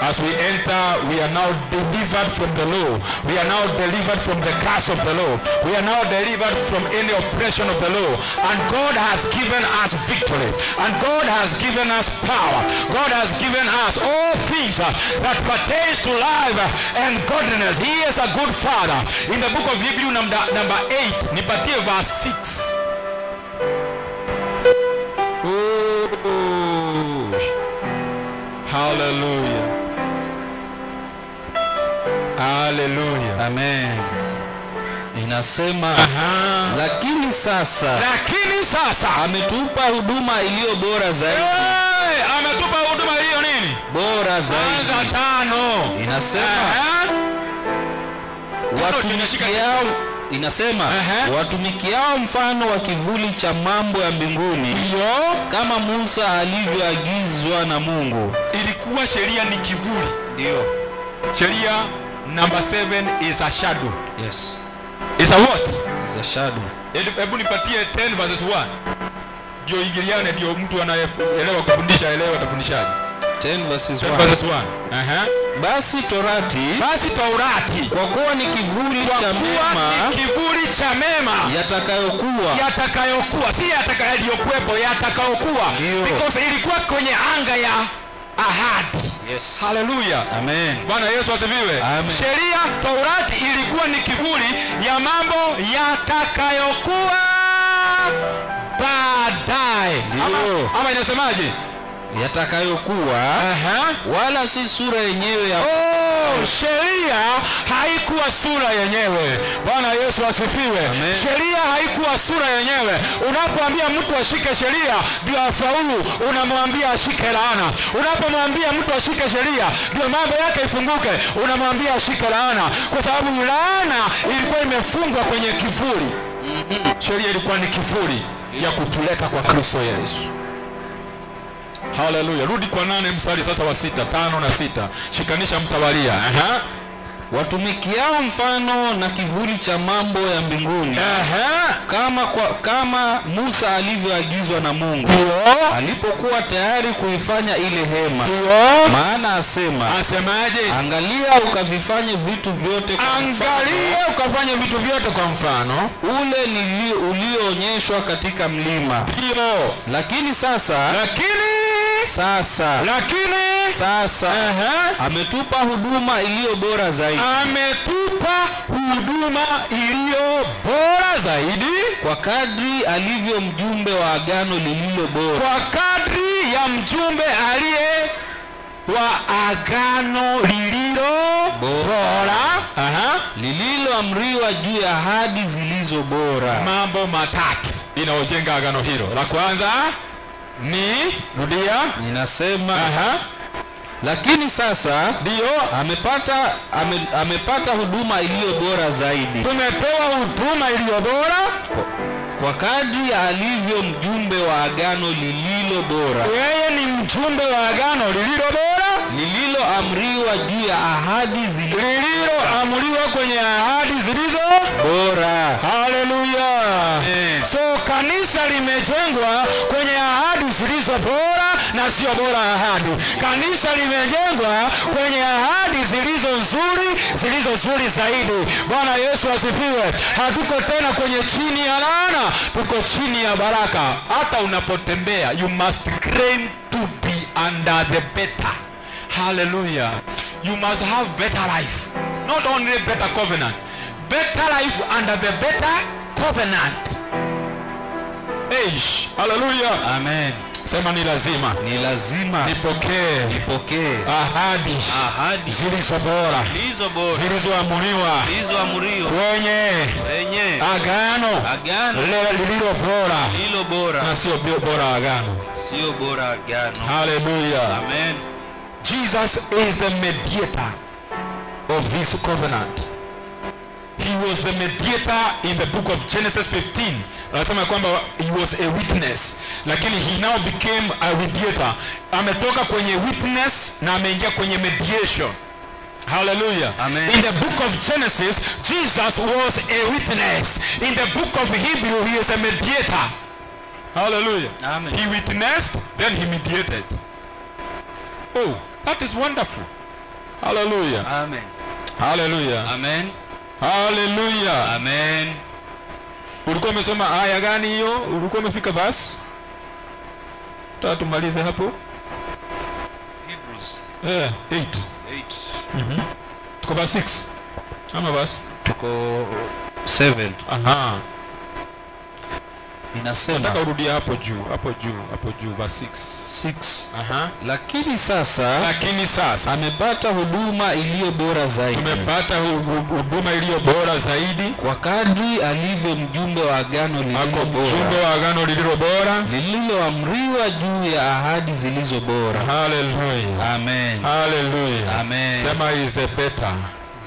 As we enter, we are now delivered from the law. We are now delivered from the curse of the law. We are now delivered from any oppression of the law. And God has given us victory. And God has given us power. God has given us all things that pertains to life and godliness. He is a good father. In the book of Hebrews number 8, nipatie verse 6. Hallelujah. Hallelujah. Amen. Inasema lakini sasa ametupa huduma iliyo bora zaidi. Ametupa huduma iliyo nini? Bora zaidi. Kwanza 5. Inasema watumikiao mfano wa kivuli cha mambo ya mbinguni, kama Musa alivyoagizwa na Mungu. Ilikuwa sheria ni kivuli. Ndio. Sheria number 7 is a shadow. Yes. Is a what? Is a shadow. Hebu nipatie 10 verses 1. Ndio ingiliane, ndio mtu anayeelewa kufundisha elewa atafundishaje. 10 verses 1. 10 verses 1. Basi Torati kwa kuwa ni kivuli cha mema yatakayokuwa, si yatakayokuwepo, yatakayokuwa, because ilikuwa kwenye anga ya ahadi. Yes. Hallelujah. Amen. Bwana Yesu asifiwe. Sheria Torati ilikuwa ni kivuli ya mambo yatakayokuwa baadaye. Ama inasemaje? Yatakayokuwa wala si sura yenyewe ya sheria haikuwa sura yenyewe. Bwana Yesu asifiwe. Sheria haikuwa sura yenyewe. Unapoambia mtu ashike sheria ndio afaulu, unamwambia ashike laana. Unapomwambia mtu ashike sheria ndio mambo yake ifunguke, unamwambia ashike laana, kwa sababu laana ilikuwa imefungwa kwenye kivuli. Sheria ilikuwa ni kivuli ya kutuleta kwa Kristo Yesu. Hallelujah. Rudi kwa 8 mstari sasa wa 6, 5 na 6. Shikanisha mtawalia. watumikiao mfano na kivuli cha mambo ya mbinguni, kama Musa alivyoagizwa na Mungu alipokuwa tayari kuifanya ile hema. Maana asemaje? Angalia ukavifanye vitu vyote kwa mfano ule ulioonyeshwa katika mlima. Lakini sasa ametupa huduma iliyo bora zaidi, kwa kadri alivyo mjumbe wa agano lililo bora. Kwa kadri ya mjumbe aliye wa agano lililo bora, lililoamriwa juu ya ahadi zilizo bora. Mambo matatu inaojenga agano hilo. La kwanza ni ninasema lakini sasa ndio amepata huduma iliyo bora zaidi. Tumepewa huduma iliyo bora kwa kadri alivyo mjumbe wa agano lililo bora. Yeye ni mjumbe wa agano lililo bora, lililoamriwa juu ya ahadi lililoamriwa kwenye ahadi zilizo bora. Haleluya. So kanisa limejengwa kwenye ahadi zilizo bora na sio bora ahadi. Kanisa limejengwa kwenye ahadi zilizo nzuri zaidi. Bwana Yesu asifiwe. Hatuko tena kwenye chini ya laana, tuko chini ya baraka. Hata unapotembea you must claim to be under the better. Hallelujah. You must have better life, not only better covenant, better life under the better covenant. Hallelujah. Amen. Sema ni lazima nipokee ahadi zilizo bora, zilizoamriwa kwenye agano lililo bora, na sio bora agano. Hallelujah. Amen. Jesus is the mediator of this covenant. He was the mediator in the book of Genesis 15. Anasema kwamba he was a witness, lakini he now became a mediator. Ametoka kwenye witness na ameingia kwenye mediation. Hallelujah. Amen. In the book of Genesis, Jesus was a witness. In the book of Hebrew, he is a mediator. Hallelujah. Amen. He witnessed, then he mediated. Oh, that is wonderful. Hallelujah. Amen. Hallelujah. Amen. Hallelujah. Amen. Ulikuwa umesoma aya gani hiyo? Ulikuwa umefika basi? Tumalize hapo. Hebrews 8. Tuko basi 6. Ama basi tuko 7. Inasema nataka urudi hapo juu verse 6. Lakini sasa amepata huduma iliyo bora zaidi. Tumepata huduma iliyo bora zaidi kwa kadri alivyo mjumbe wa agano lililo bora, lililoamriwa juu ya ahadi zilizo bora. Hallelujah. Amen. Hallelujah. Amen. Sema is the better.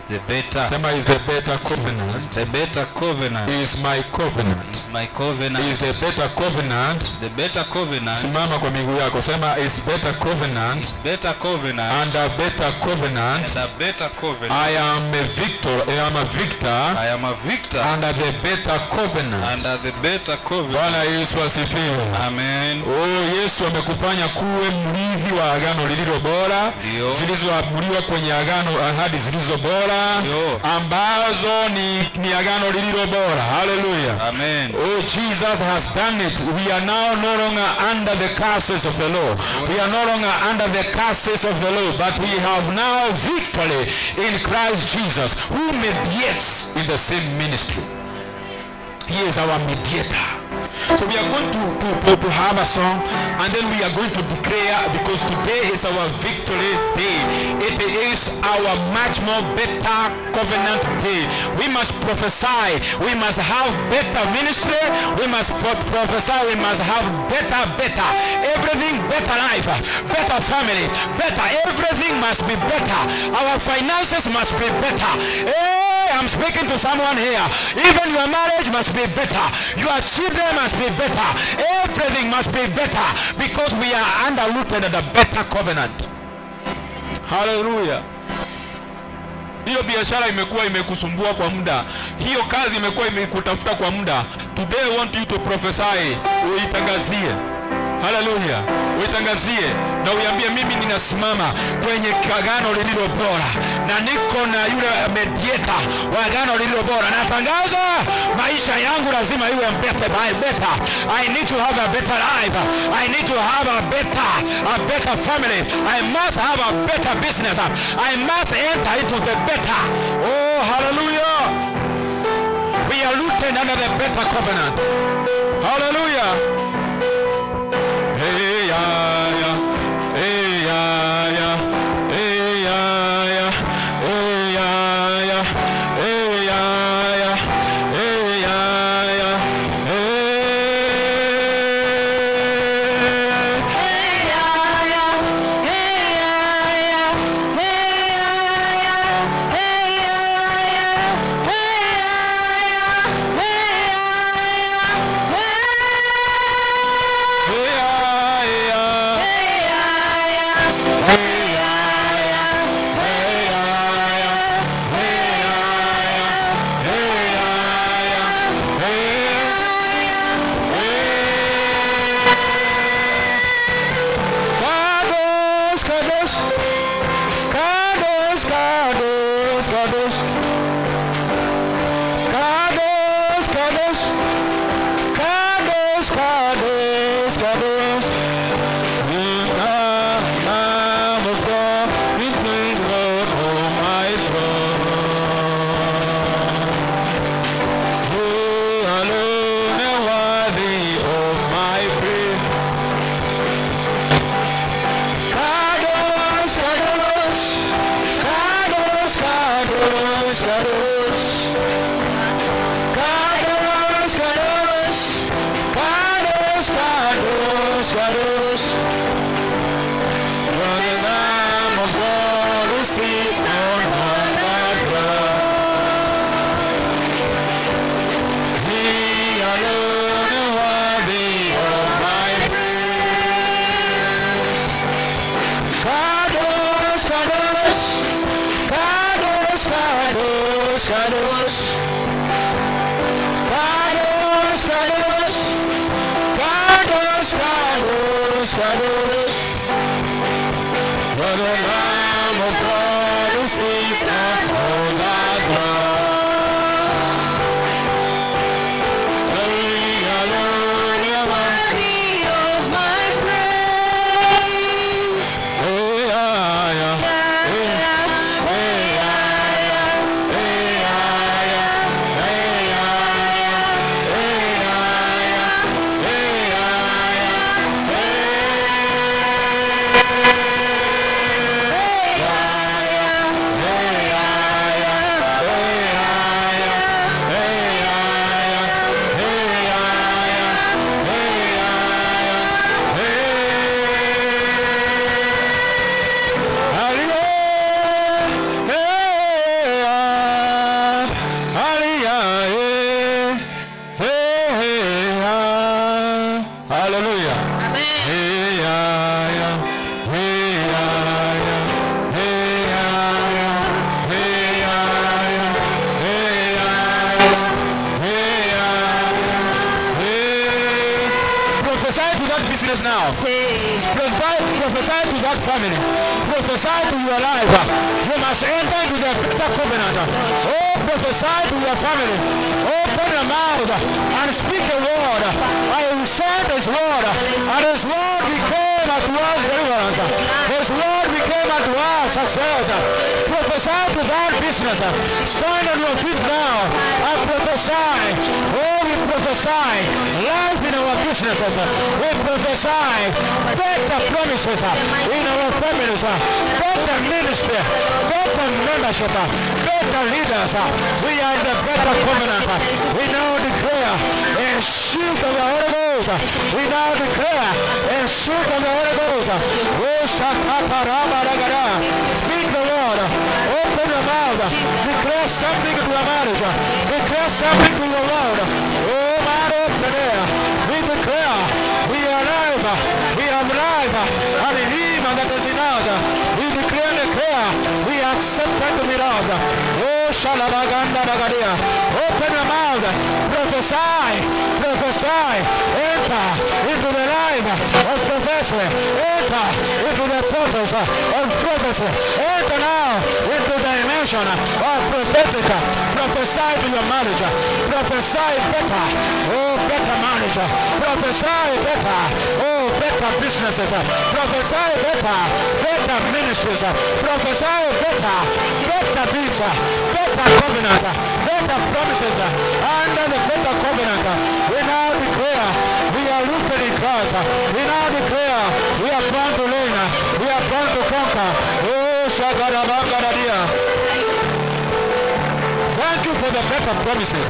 The better. Sema is the better covenant. The better covenant is my covenant. Is my covenant. Is the better covenant. The better covenant. Simama kwa miguu yako. Sema is better covenant. Is better covenant. And a better covenant. And a better covenant. I am a victor. I am a victor. I am a victor. Under the better covenant. Under the better covenant. Bwana Yesu asifiwe. Amen. Oh, Yesu amekufanya kuwe mrithi wa agano lililo bora, zilizoamriwa kwenye agano, ahadi zilizo bora, ambazo ni agano lililo bora. Hallelujah. Amen. Oh, Jesus has done it. We are now no longer under the curses of the law. We are no longer under the curses of the law, but we have now victory in Christ Jesus, who mediates in the same ministry. He is our mediator. So we are going to have a song, and then we are going to declare, because today is our victory day. It is our much more better covenant day. We must prophesy. We must have better ministry. We must prophesy. We must have better. Everything better life, better family, better. Everything must be better. Our finances must be better. Hey, I'm speaking to someone here. Even your marriage must be better. Your children must be better. Everything must be better, because we are under, rooted at a better covenant. Hallelujah. hiyo biashara imekuwa imekusumbua kwa muda, hiyo kazi imekuwa imekutafuta kwa muda. Today I want you to prophesy, uitangazie. Haleluya. Uitangazie na uiambie, mimi ninasimama kwenye agano lililo bora na niko na yule mediator wa agano lililo bora. Natangaza maisha yangu lazima iwe better. I need to have a better life. I need to have a better family. I must have a better business. I must enter into the better. Oh, hallelujah. We are rooted under the better covenant. Hallelujah. Prophesy to your life. You must enter into the better covenant. Oh, prophesy to your family. Open your mouth and speak a word. I will send His word. And His word became unto us deliverance. His word became unto us success. Prophesy to that business. Stand on your feet now and prophesy. Oh, we prophesy life in our businesses. We prophesy better promises in our families, better ministry, better membership, better leaders. We are in the better covenant. We now declare a shield of the Holy Ghost. We now declare a shield of the Holy Ghost. Speak the word. Open your mouth. Declare something to your marriage. Declare something to your world. Oh, man, open it. We declare we are alive. We have life. And in Him that is in us. We declare we accept that we beloved. Oh, Shalabaganda Bagadia. Open your mouth. Prophesy. Prophesy. Enter into the life of prophecy. Enter into the portals of prophecy. Enter now into the dimension of prophetic. Prophesy to your marriage. Prophesy better. Oh, better marriage. Prophesy better. Oh, better businesses. Prophesy better. Better ministries. Prophesy better. Better deeds. Better covenant. Better promises. Under the better covenant, we now declare we are rooted in Christ. We now declare we are born to reign. We are born to conquer. Oh, Shagadabangadadia. Thank you for the better promises.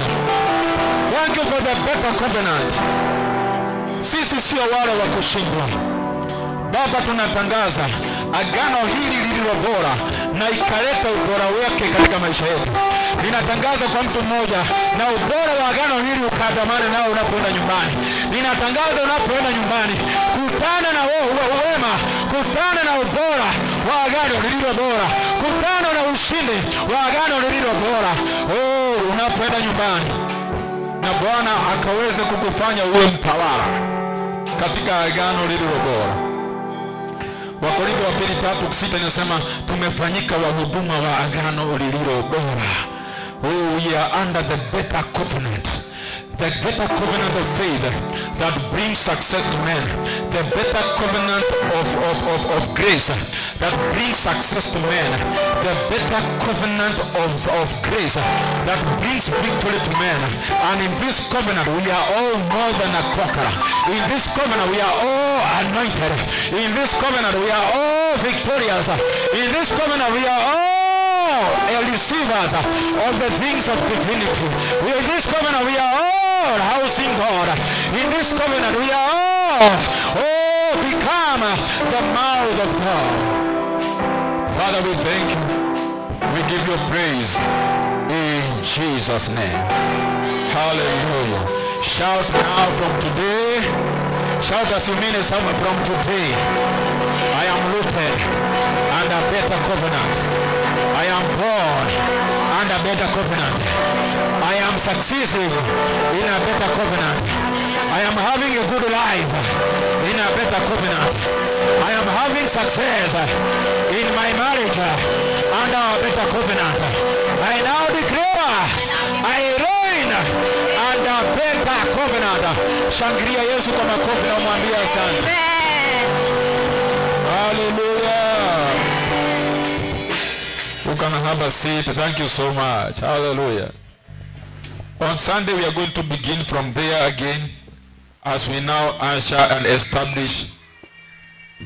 Thank you for the better covenant. Sisi sio wale wa kushindwa. Baba, tunatangaza agano hili lililo bora na ikaleta ubora wake katika maisha yetu. Ninatangaza kwa mtu mmoja na ubora wa agano hili ukadamane nao unapoenda nyumbani. Ninatangaza unapoenda nyumbani, kutana na wema, kutana na ubora wa agano lililo bora, kutana na ushindi wa agano lililo bora. Oh, unapoenda nyumbani na Bwana akaweze kukufanya uwe mtawala katika agano lililo bora. Wakorintho wa pili 3:6 inasema tumefanyika wahuduma wa agano lililo bora. Oh, we are under the better covenant. The better covenant of faith that brings success to men. The better covenant of grace that brings success to men. The better covenant of grace that brings victory to men. And in this covenant we are all more than a conqueror. In this covenant we are all anointed. In this covenant we are all victorious. In this covenant we are all receivers of the things of divinity. In this covenant we are all housing God. In this covenant we are all become the mouth of God. Father, we thank you. We give you praise in Jesus' name. Hallelujah. Shout now from today. Shout as you mean it from today. I am rooted under better covenant. I am born under better covenant. I am succeeding in a better covenant. I am having a good life in a better covenant. I am having success in my marriage under a better covenant. I now declare I reign under better covenant. Shangilia Yesu kwa makofi na mwambie asante. Hallelujah. You can have a seat. Thank you so much. Hallelujah. On Sunday we are going to begin from there again as we now usher and establish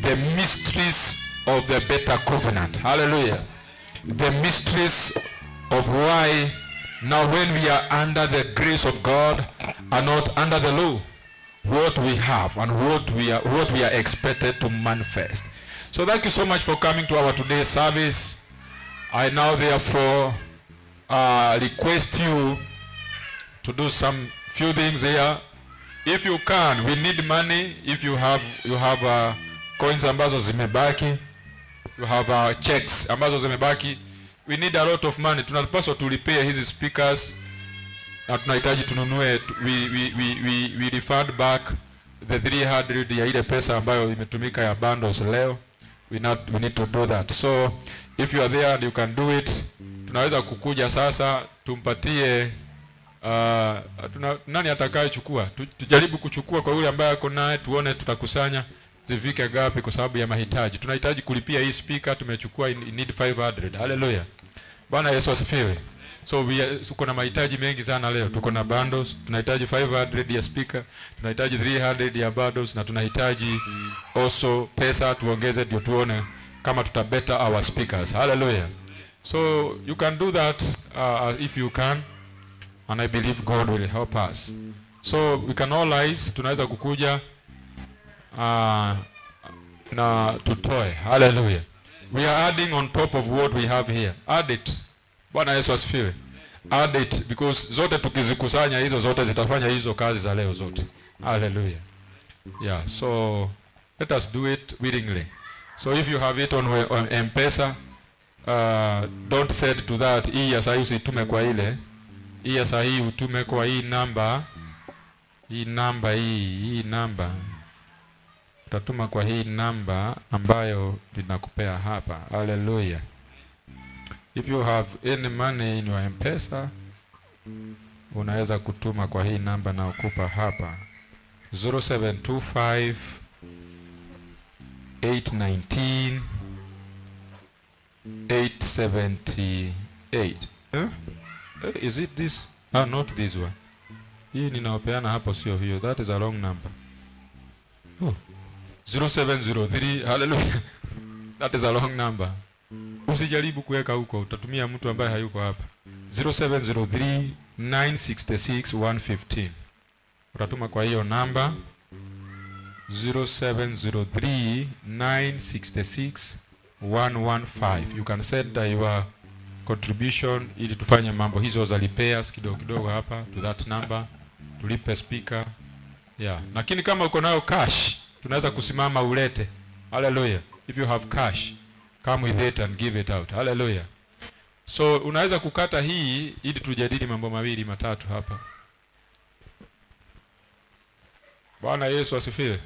the mysteries of the better covenant. Hallelujah. The mysteries of why now when we are under the grace of God and not under the law, what we have and what we are expected to manifest. So thank you so much for coming to our today's service. I now therefore request you to do some few things here. If you can, we need money. If you have coins ambazo zimebaki, you have checks ambazo zimebaki, we need a lot of money. Tunapaswa tulipie hizi speakers na tunahitaji tununue. We refund back the 300 ya ile pesa ambayo imetumika ya bundles leo. We need to do that. So if you are there and you can do it, tunaweza kukuja sasa tumpatie nani atakaye chukua. Tujaribu kuchukua kwa yule ambaye ako naye, tuone tutakusanya zifike gapi kwa sababu ya mahitaji. Tunahitaji kulipia hii speaker, tumechukua in need 500. Hallelujah. Bwana Yesu asifiwe. So tuko na mahitaji mengi sana leo. Tuko na bundles, tunahitaji 500 ya speaker, tunahitaji 300 ya bundles na tunahitaji also pesa tuongeze ndio tuone kama tutabeta our speakers. Hallelujah. So you can do that if you can, and I believe God will help us. So we can all rise, tunaweza kukuja na tutoe. Hallelujah. We are adding on top of what we have here. Add it. Bwana Yesu asifiwe. Add it, because zote tukizikusanya hizo zote zitafanya hizo kazi za leo zote. Hallelujah. Yeah, so let us do it willingly. So if you have it on M-Pesa, don't set to that. Hii ya sahi usitume kwa ile. Hii ya sahi utume kwa hii namba. Hii namba. Utatuma kwa hii namba ambayo ninakupea hapa. Hallelujah. If you have any money in your M-Pesa, unaweza kutuma kwa hii namba na ukupa hapa. 0725 819 878. Is it this? Not this one. Hii ninaopeana hapo sio hiyo. That is a wrong number. 0703. Hallelujah. That is a wrong number. Usijaribu kuweka huko, utatumia mtu ambaye hayuko hapa. 0703 966 115. Utatuma kwa hiyo namba 0703 966 115. You can send your contribution ili tufanye mambo hizo za repairs kidogo hapa to that number, tulipe speaker. Yeah. Lakini kama uko nayo cash, tunaweza kusimama ulete. Hallelujah. If you have cash, come with it and give it out. Hallelujah. So unaweza kukata hii ili tujadili mambo mawili matatu hapa. Bwana Yesu asifiwe.